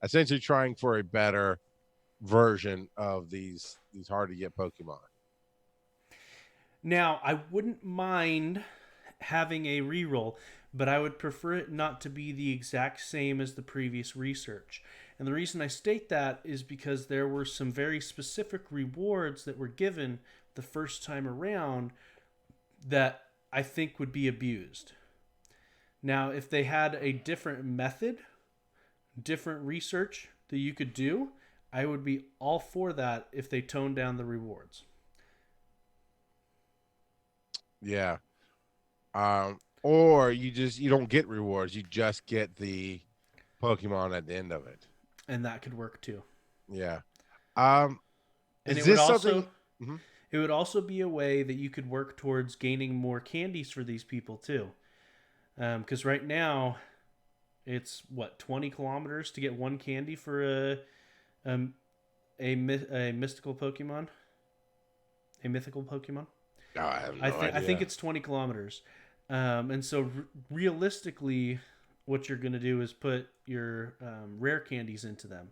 Essentially trying for a better version of these hard-to-get Pokemon. Now, I wouldn't mind having a reroll, but I would prefer it not to be the exact same as the previous research. And the reason I state that is because there were some very specific rewards that were given the first time around that I think would be abused. Now, if they had a different method, different research that you could do, I would be all for that if they toned down the rewards. Yeah. Or you don't get rewards. You just get the Pokemon at the end of it. And that could work too. Yeah. And Is this something? Mhm. it would also be a way that you could work towards gaining more candies for these people too. Because right now, it's what 20 kilometers to get one candy for a mystical Pokemon, a mythical Pokemon. Oh, I have no idea. I think it's 20 kilometers, and so realistically, what you're going to do is put your rare candies into them,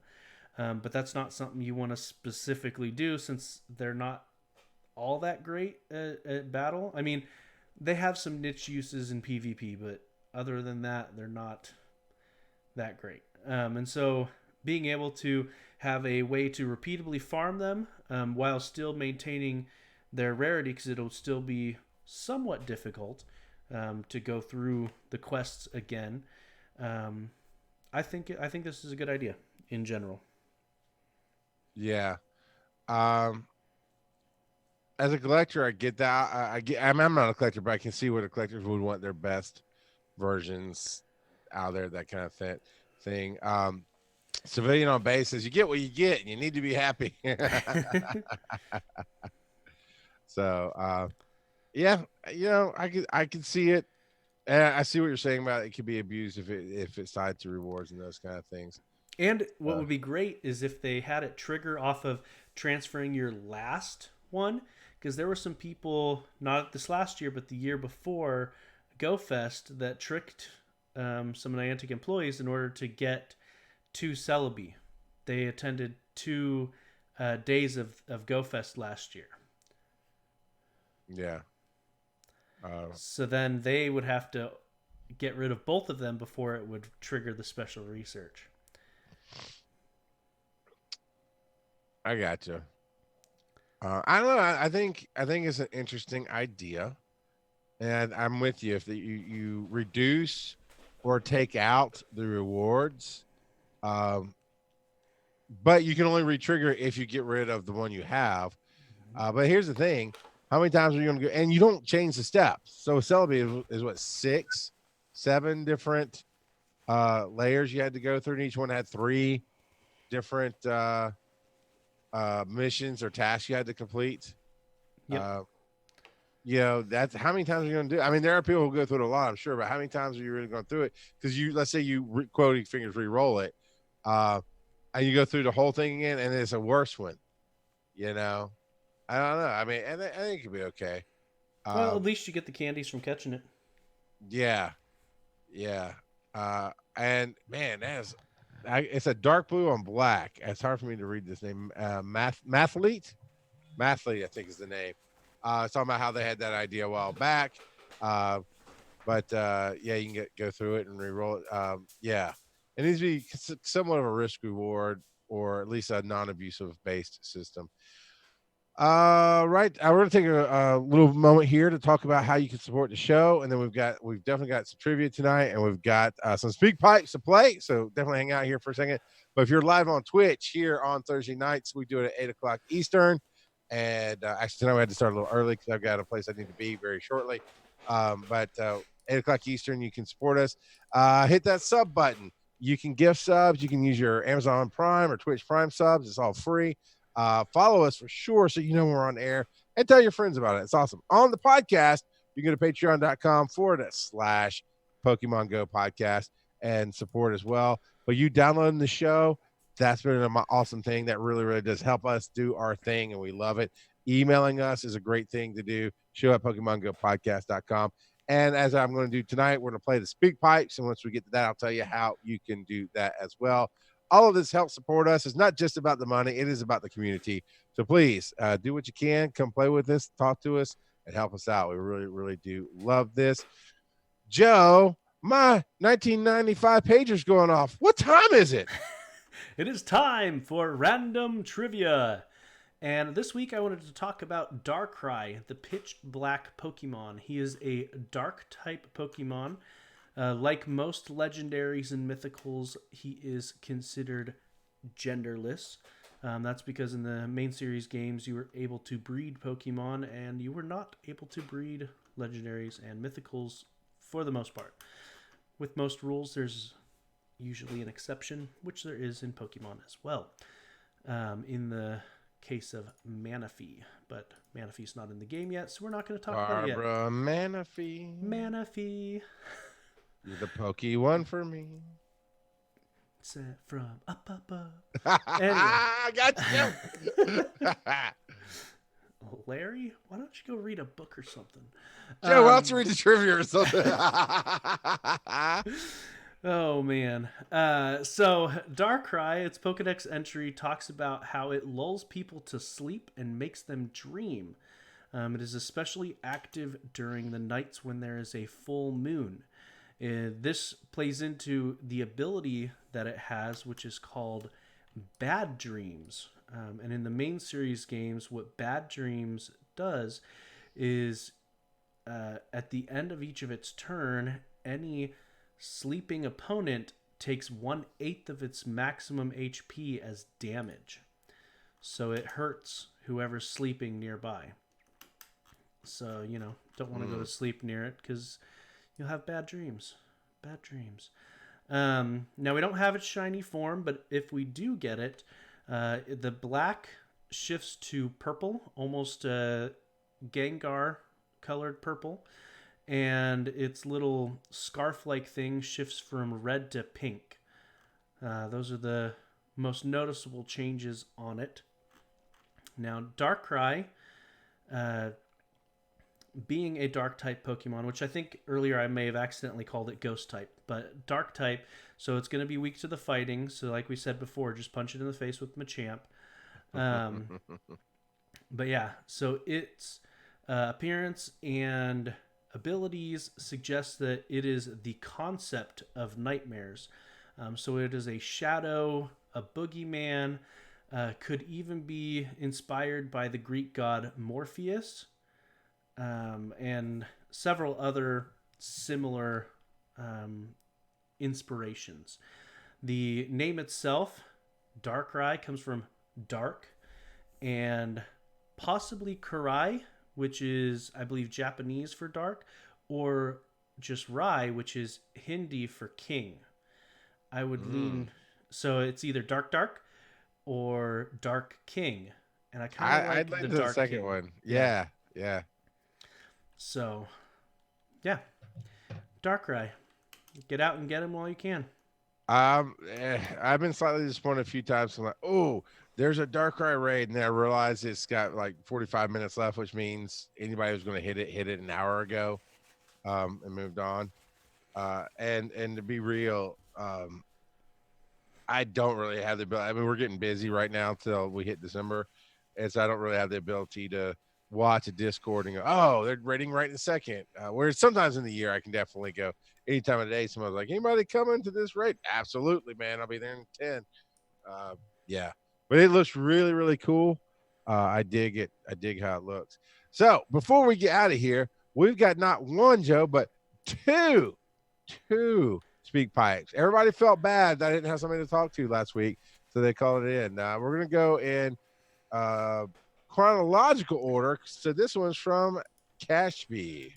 but that's not something you want to specifically do since they're not all that great at battle. I mean, they have some niche uses in PvP, but other than that, they're not that great. And so being able to have a way to repeatedly farm them while still maintaining their rarity, because it'll still be somewhat difficult to go through the quests again. I think this is a good idea in general. Yeah. As a collector, I get that. I'm not a collector, but I can see where the collectors would want their best versions out there, that kind of thing. Civilian on base says, you get what you get, and you need to be happy. So, yeah, I can see it. And I see what you're saying about it could be abused if it's tied to rewards and those kind of things. And what would be great is if they had it trigger off of transferring your last one, because there were some people, not this last year, but the year before Go Fest, that tricked some Niantic employees in order to get 2 Celebi. They attended 2 days of Go Fest last year. Yeah. So then they would have to get rid of both of them before it would trigger the special research. I gotcha. I don't know. I think it's an interesting idea, and I'm with you. If you reduce or take out the rewards, but you can only re-trigger if you get rid of the one you have. But here's the thing: how many times are you going to go? And you don't change the steps. So Celebi is what 6, 7 different layers you had to go through, and each one had 3 different missions or tasks you had to complete. Yep. That's how many times are you going to do? I mean, there are people who go through it a lot, I'm sure, but how many times are you really going through it? Because let's say you quoting fingers re-roll it, and you go through the whole thing again, and it's a worse one. I don't know. I mean, I think it could be okay. Well, at least you get the candies from catching it. Yeah. And man, it's a dark blue on black. It's hard for me to read this name. Mathlete, I think is the name. It's talking about how they had that idea a while back. But yeah, you can go through it and re-roll it. Yeah, it needs to be somewhat of a risk reward, or at least a non-abusive based system. Right. We're going to take a little moment here to talk about how you can support the show. And then we've definitely got some trivia tonight, and we've got some speak pipes to play. So definitely hang out here for a second. But if you're live on Twitch here on Thursday nights, we do it at 8:00 Eastern. And actually tonight we had to start a little early because I've got a place I need to be very shortly. But 8:00 Eastern, you can support us. Hit that sub button. You can gift subs. You can use your Amazon Prime or Twitch Prime subs. It's all free. Follow us for sure so you know when we're on air, and tell your friends about it. It's awesome. On the podcast, you can go to patreon.com/Pokemon GO Podcast and support as well. But you downloading the show, that's been an awesome thing. That really, really does help us do our thing, and we love it. Emailing us is a great thing to do. Show at PokemonGoPodcast.com. And as I'm going to do tonight, we're going to play the speak pipes. And once we get to that, I'll tell you how you can do that as well. All of this helps support us. It's not just about the money. It is about the community. So please do what you can. Come play with us. Talk to us. and help us out. We really, really do love this. Joe, my 1995 pager's going off. What time is it? It is time for random trivia. And this week I wanted to talk about Darkrai, the pitch black Pokemon. He is a dark type Pokemon. Like most legendaries and mythicals, he is considered genderless. That's because in the main series games, you were able to breed Pokemon, and you were not able to breed legendaries and mythicals for the most part. With most rules, there's usually an exception, which there is in Pokemon as well. In the case of Manaphy, but Manaphy's not in the game yet, so we're not going to talk about it yet. Barbara Manaphy. Manaphy. You're the Pokey one for me. Set from up. Anyway. I got you. Larry, why don't you go read a book or something? Joe, why don't you read the trivia or something? Oh, man. So Darkrai, its Pokedex entry, talks about how it lulls people to sleep and makes them dream. It is especially active during the nights when there is a full moon. This plays into the ability that it has, which is called Bad Dreams. And in the main series games, what Bad Dreams does is at the end of each of its turn, any sleeping opponent takes 1/8 of its maximum HP as damage. So it hurts whoever's sleeping nearby. So, don't want to go to sleep near it because you'll have bad dreams. Bad dreams. Now, we don't have its shiny form, but if we do get it, the black shifts to purple, almost Gengar colored purple. And its little scarf-like thing shifts from red to pink. Those are the most noticeable changes on it. Now, Darkrai, being a dark-type Pokemon, which I think earlier I may have accidentally called it Ghost-type, but dark-type, so it's going to be weak to the fighting. So like we said before, just punch it in the face with Machamp. But yeah, so its appearance and abilities suggest that it is the concept of nightmares. So it is a shadow, a boogeyman, could even be inspired by the Greek god Morpheus, and several other similar inspirations. The name itself, Darkrai, comes from dark, and possibly Kurai, which is, I believe, Japanese for dark, or just Rai, which is Hindi for king. I would lean, so it's either dark or dark king, and I kind of like the dark second king. one. Yeah. So, yeah, Darkrai, get out and get him while you can. I've been slightly disappointed a few times. I'm like, oh, there's a Darkrai raid, and then I realized it's got like 45 minutes left, which means anybody who's going to hit it an hour ago, and moved on. And to be real, I don't really have the ability. I mean, we're getting busy right now till we hit December, and so I don't really have the ability to watch a Discord and go, oh, they're raiding right in a second. Whereas sometimes in the year I can definitely go any time of the day. Someone's like, anybody coming to this raid? Absolutely, man. I'll be there in 10. Yeah, but it looks really, really cool. I dig it. I dig how it looks. So before we get out of here, we've got not one, Joe, but two speak pipes. Everybody felt bad that I didn't have somebody to talk to last week, so they called it in. We're going to go in chronological order. So this one's from Cashby.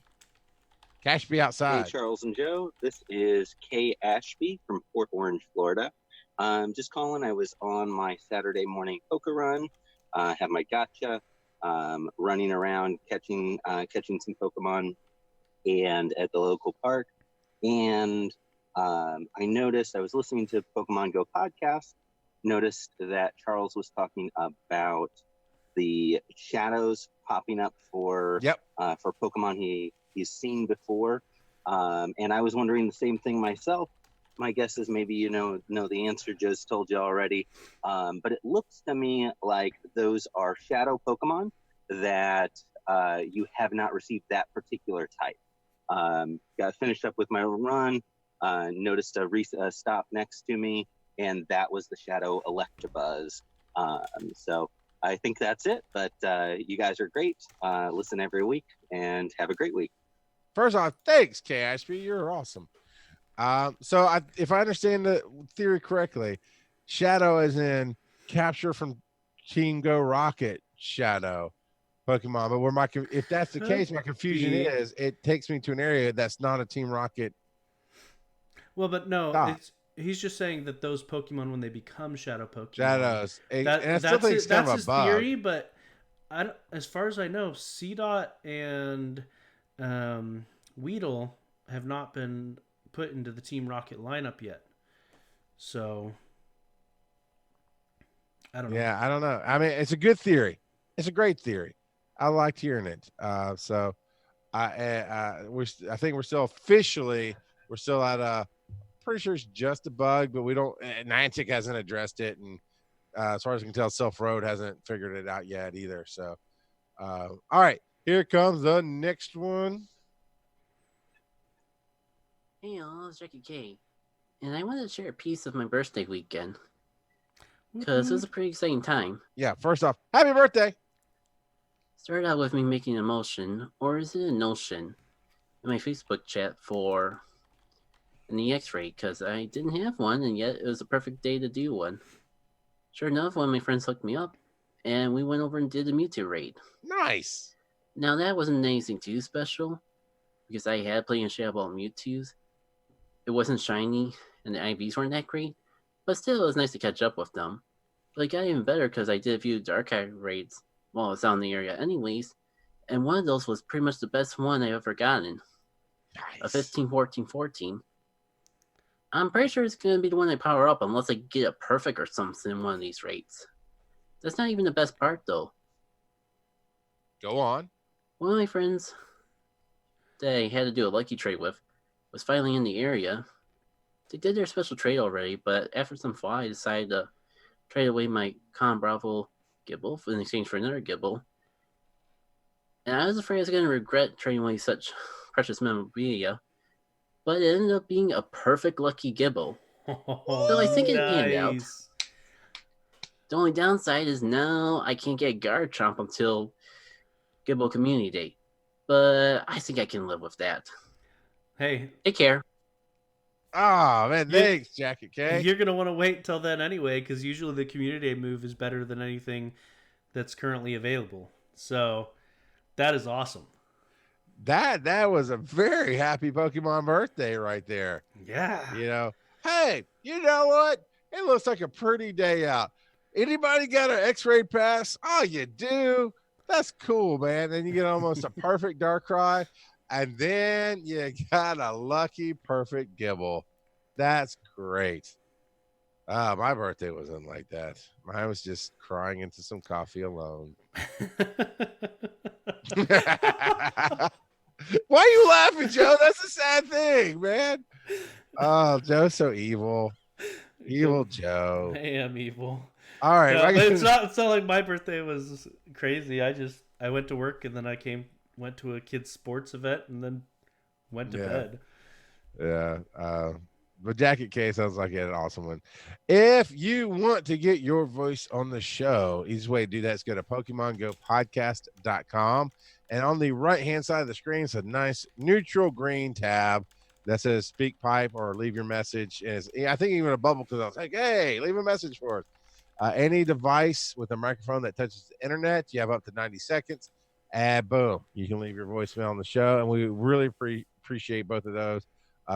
Cashby outside. Hey, Charles and Joe. This is Kay Ashby from Port Orange, Florida. Just calling. I was on my Saturday morning poker run. Had my gotcha, running around catching some Pokemon, and at the local park. And I noticed I was listening to Pokemon GO Podcast. Noticed that Charles was talking about the shadows popping up for Pokemon he's seen before, and I was wondering the same thing myself. My guess is maybe you know the answer. Joe's told you already, but it looks to me like those are shadow Pokemon that you have not received that particular type. Got finished up with my run, noticed a stop next to me, and that was the Shadow Electabuzz. So I think that's it, but you guys are great. Listen every week, and have a great week. First off, thanks, KSP. You're awesome. So if I understand the theory correctly, Shadow is in capture from Team Go Rocket Shadow Pokemon, but if that's the case, my confusion is it takes me to an area that's not a Team Rocket. Well, but no, he's just saying that those Pokemon, when they become Shadow Pokemon, Shadows. That's his theory. But as far as I know, Seedot and Weedle have not been put into the Team Rocket lineup yet. So I don't know. Yeah, I don't know. I mean, it's a good theory. It's a great theory. I liked hearing it. So I think we're still at pretty sure it's just a bug, but we don't. Niantic hasn't addressed it, and as far as I can tell, Self Road hasn't figured it out yet either. So, all right, here comes the next one. Hey, y'all, it's Jackie K, and I wanted to share a piece of my birthday weekend because it was a pretty exciting time. Yeah, first off, happy birthday! Started out with me making a motion, or is it a notion, in my Facebook chat for an EX raid because I didn't have one, and yet it was a perfect day to do one. Sure enough, one of my friends hooked me up, and we went over and did a Mewtwo raid. Nice! Now, that wasn't anything too special, because I had played in Shadow Ball Mewtwo's. It wasn't shiny, and the IVs weren't that great, but still, it was nice to catch up with them. But it got even better because I did a few Dark-Eye raids while I was out in the area anyways, and one of those was pretty much the best one I've ever gotten. Nice. A 15-14-14. I'm pretty sure it's going to be the one I power up unless I get a perfect or something in one of these raids. That's not even the best part, though. Go on. One of my friends that I had to do a lucky trade with was finally in the area. They did their special trade already, but after some fly, I decided to trade away my Con Bravo Gibble in exchange for another Gibble. And I was afraid I was going to regret trading away such precious memorabilia, but it ended up being a perfect lucky Gibble. So I think it panned out. The only downside is now I can't get Garchomp until Gibble Community Day, but I think I can live with that. Hey, take care. Oh man, thanks, Jackie K. You're gonna want to wait till then anyway, because usually the Community Day move is better than anything that's currently available. So that is awesome. That was a very happy Pokemon birthday right there. Yeah. You know, hey, you know what? It looks like a pretty day out. Anybody got an X-ray pass? Oh, you do. That's cool, man. Then you get almost a perfect Darkrai. And then you got a lucky perfect Gibble. That's great. My birthday wasn't like that. Mine was just crying into some coffee alone. Why are you laughing, Joe? That's a sad thing, man. Oh, Joe's so evil. Evil Joe. I am evil. All right. No, it's not like my birthday was crazy. I went to work and then I went to a kid's sports event and then went to bed. Yeah. But Jacket K sounds like an awesome one. If you want to get your voice on the show, easiest way to do that is go to PokemonGoPodcast.com. And on the right-hand side of the screen is a nice neutral green tab that says speak pipe or leave your message. And I think even a bubble because I was like, hey, leave a message for us. Any device with a microphone that touches the internet, you have up to 90 seconds. And boom, you can leave your voicemail on the show. And we really appreciate both of those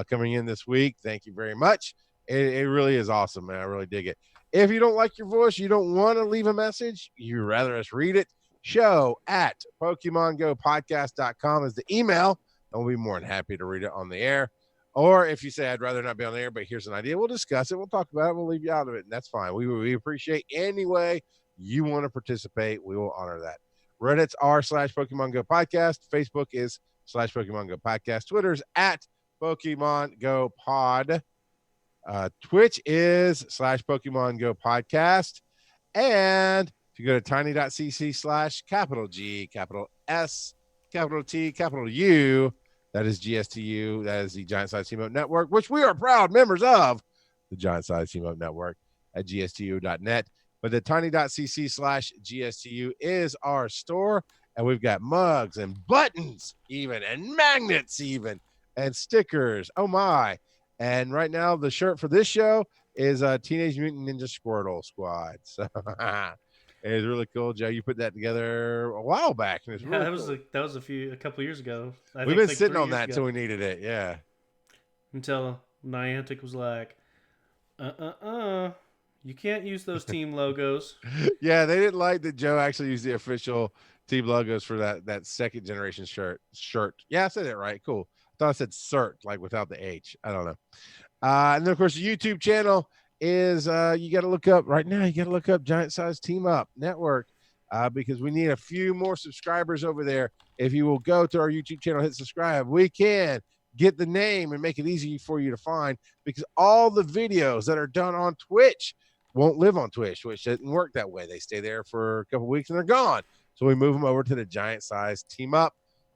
coming in this week. Thank you very much. It really is awesome, man. I really dig it. If you don't like your voice, you don't want to leave a message, you'd rather us read it, show at PokemonGoPodcast.com is the email. And we'll be more than happy to read it on the air. Or if you say, I'd rather not be on the air, but here's an idea, we'll discuss it. We'll talk about it. We'll leave you out of it. And that's fine. We appreciate any way you want to participate. We will honor that. Reddit's r/Pokemon Go Podcast. Facebook is /Pokemon Go Podcast. Twitter's at Pokemon Go Pod. Twitch is /Pokemon Go Podcast. And if If you go to tiny.cc/capital G, capital S, capital T, capital U, that is GSTU. That is the Giant Size Team Up Network, which we are proud members of the Giant Size Team Up Network at gstu.net. But the tiny.cc/GSTU is our store. And we've got mugs and buttons even and magnets even and stickers. Oh, my. And right now, the shirt for this show is Teenage Mutant Ninja Squirtle Squad. So it is really cool. Joe, you put that together a while back. And it's Yeah, really that was a couple years ago. We've been sitting on that until we needed it. Yeah. Until Niantic was like, you can't use those team logos. Yeah, they didn't like that Joe actually used the official team logos for that second generation shirt. Yeah, I said it right. Cool. I thought I said cert, like without the H. I don't know. And then of course the YouTube channel is you got to look up right now. You got to look up Giant Size Team Up Network because we need a few more subscribers over there. If you will go to our YouTube channel, hit subscribe, we can get the name and make it easy for you to find, because all the videos that are done on Twitch won't live on Twitch. Twitch doesn't work that way. They stay there for a couple weeks and they're gone. So we move them over to the Giant Size Team Up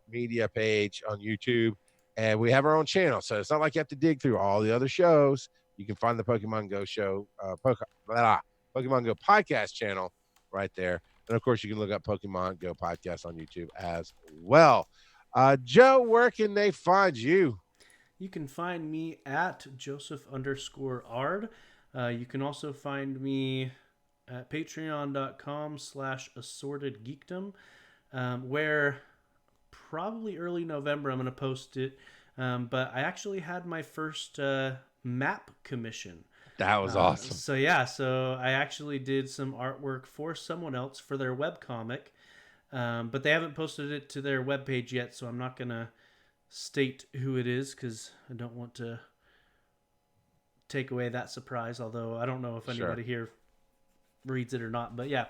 media page on YouTube, and we have our own channel. So it's not like you have to dig through all the other shows. You can find the Pokemon Go show, Pokemon Go podcast channel right there. And of course, you can look up Pokemon Go podcast on YouTube as well. Joe, where can they find you? You can find me at Joseph_Ard. You can also find me at patreon.com/assortedgeekdom, where probably early November I'm going to post it. But I actually had my first map commission. That was awesome. So I actually did some artwork for someone else for their webcomic. But they haven't posted it to their webpage yet, so I'm not going to state who it is because I don't want to take away that surprise, although I don't know if anybody here reads it or not. But yeah.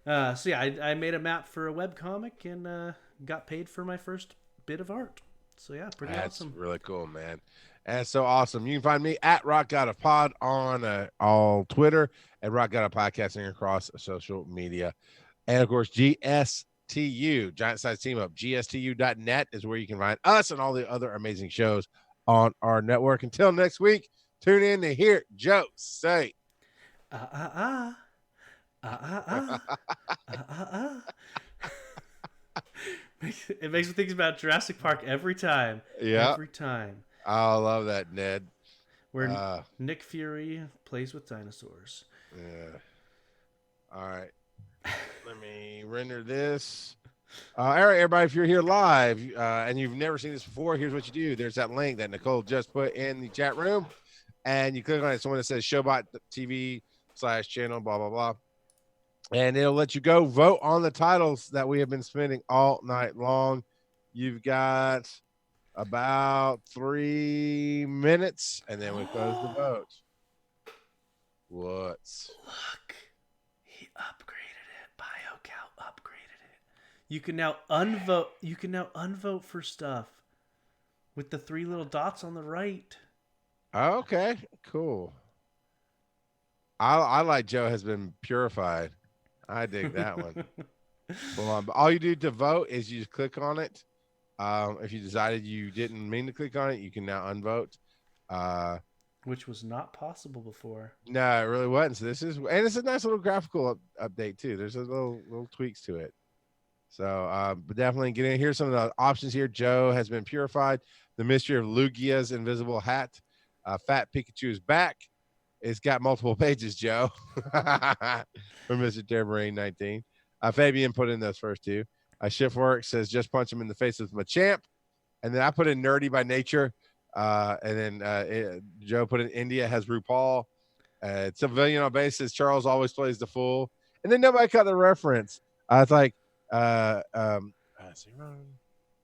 I made a map for a webcomic and got paid for my first bit of art. So yeah, pretty awesome. That's really cool, man. That's so awesome. You can find me at Rock God of Pod on all Twitter and Rock God of Podcasting across social media. And of course, GSTU, Giant Size Team Up, GSTU.net is where you can find us and all the other amazing shows on our network. Until next week, tune in to hear Joe say, It makes me think about Jurassic Park every time. Yeah. Every time. I love that, Ned. Where Nick Fury plays with dinosaurs. Yeah. All right. Let me render this. All right, everybody, if you're here live and you've never seen this before, here's what you do. There's that link that Nicole just put in the chat room, and you click on it. Someone that says Showbot TV/channel, blah, blah, blah. And it'll let you go vote on the titles that we have been spending all night long. You've got about 3 minutes, and then we close the vote. Look, he upgraded it. BioCow upgraded it. You can now unvote. You can now unvote for stuff with the 3 little dots on the right. Okay, cool. I like Joe has been purified. I dig that one. Hold on. But all you do to vote is you just click on it. If you decided you didn't mean to click on it, you can now unvote. Which was not possible before. No, it really wasn't. So this is, and it's a nice little graphical update too. There's a little tweaks to it. So, but definitely get in. Here's some of the options here. Joe has been purified. The mystery of Lugia's invisible hat. Fat Pikachu is back. It's got multiple pages, Joe. From Mr. Terramarine 19. Fabian put in those first 2. Shiftwork says just punch him in the face with my champ. And then I put in Nerdy by Nature. And then Joe put in India has RuPaul. Civilian on base says Charles always plays the fool. And then nobody got the reference. It's like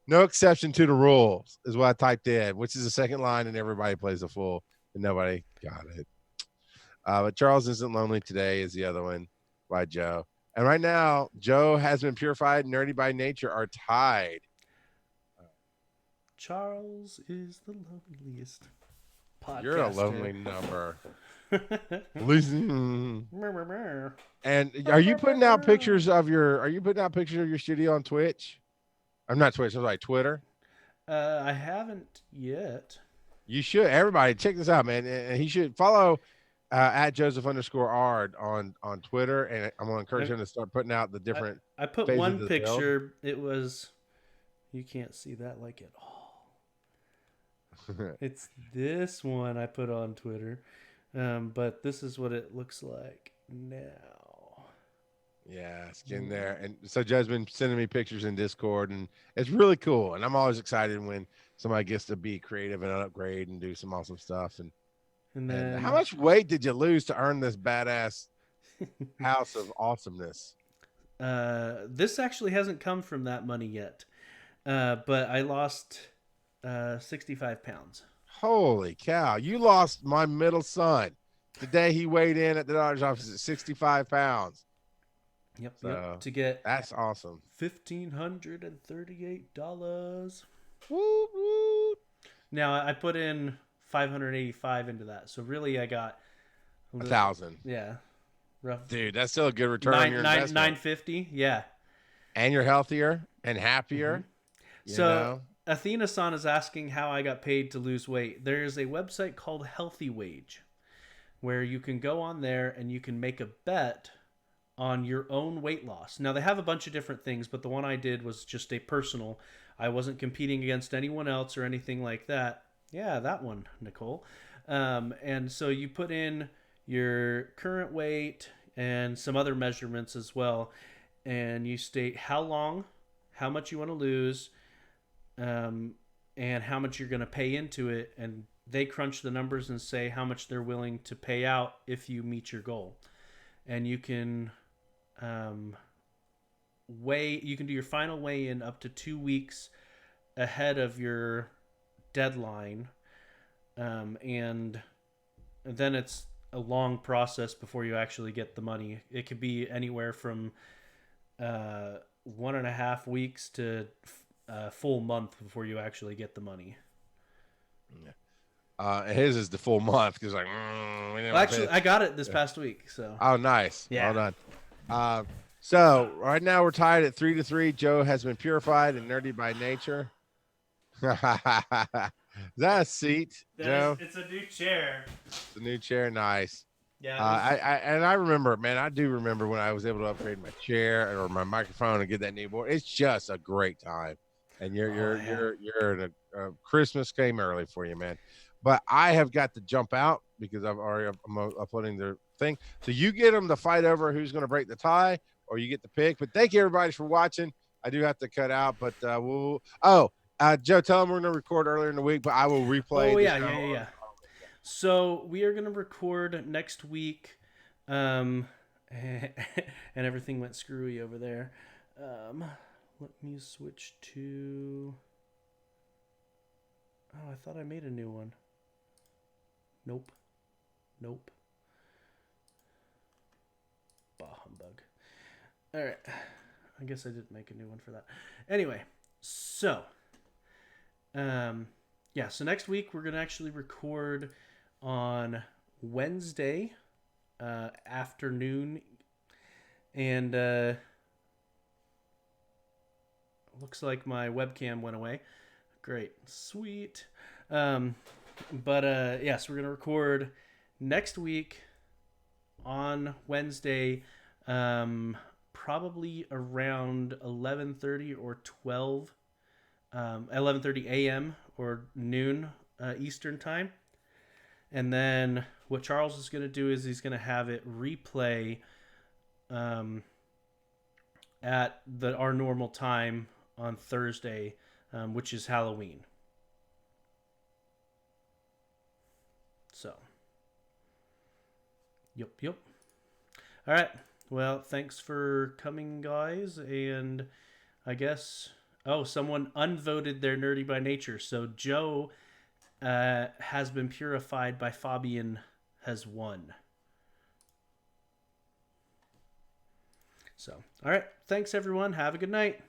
no exception to the rules is what I typed in, which is the second line, and everybody plays the fool, and nobody got it. But Charles Isn't Lonely Today is the other one by Joe. And right now, Joe has been purified. Nerdy by Nature are tied. Charles is the loneliest podcaster. You're a lonely number. Losing. And are you putting out pictures of your studio on Twitch? I'm not Twitch, I'm like Twitter. I haven't yet. You should. Everybody check this out, man. And he should follow at Joseph_Ard on Twitter. And I'm gonna encourage him to start putting out the different I put phases one of the picture. It was, you can't see that like at all. It's this one I put on Twitter. But this is what it looks like now. Yeah, it's getting there. And so Joe's been sending me pictures in Discord, and it's really cool. And I'm always excited when somebody gets to be creative and upgrade and do some awesome stuff. And then how much weight did you lose to earn this badass house of awesomeness? This actually hasn't come from that money yet. But I lost 65 pounds. Holy cow. You lost my middle son. Today he weighed in at the doctor's office at 65 pounds. Yep. So, yep. To get that's awesome. $1,538. Woo, woo. Now I put in 585 into that. So really I got 1,000. Yeah. Rough. Dude, that's still a good return on your investment. 950. Yeah. And you're healthier and happier. Mm-hmm. So Athena-san is asking how I got paid to lose weight. There's a website called Healthy Wage where you can go on there and you can make a bet on your own weight loss. Now, they have a bunch of different things, but the one I did was just a personal. I wasn't competing against anyone else or anything like that. Yeah, that one, Nicole. And so you put in your current weight and some other measurements as well, and you state how long, how much you want to lose, and how much you're going to pay into it, and they crunch the numbers and say how much they're willing to pay out if you meet your goal. And you can you can do your final weigh-in up to 2 weeks ahead of your deadline, and then it's a long process before you actually get the money. It could be anywhere from 1.5 weeks to a full month before you actually get the money. Yeah. His is the full month because actually I got it this past week. So nice. Yeah. Well done. So right now we're tied at 3-3. Joe has been purified and nerdy by nature. Is that a seat, Joe? It's a new chair. It's a new chair. Nice. Yeah. I remember, man. I do remember when I was able to upgrade my chair or my microphone and get that new board. It's just a great time. And you're in a Christmas came early for you, man. But I have got to jump out because I'm uploading the thing. So you get them to fight over who's going to break the tie, or you get the pick. But thank you everybody for watching. I do have to cut out, but Joe, tell them we're going to record earlier in the week, but I will replay. Oh yeah. So we are going to record next week, and everything went screwy over there. Let me switch to. Oh, I thought I made a new one. Nope. Bah humbug. All right. I guess I didn't make a new one for that. Anyway, so so next week we're going to actually record on Wednesday afternoon, and looks like my webcam went away. Great. Sweet. So we're going to record next week on Wednesday, probably around 11:30 or 11:30 a.m. or noon Eastern time. And then what Charles is going to do is he's going to have it replay at our normal time on Thursday, which is Halloween. So, yep. All right. Well, thanks for coming, guys. And I guess, someone unvoted their nerdy by nature. So Joe has been purified by Fabian has won. So, all right. Thanks, everyone. Have a good night.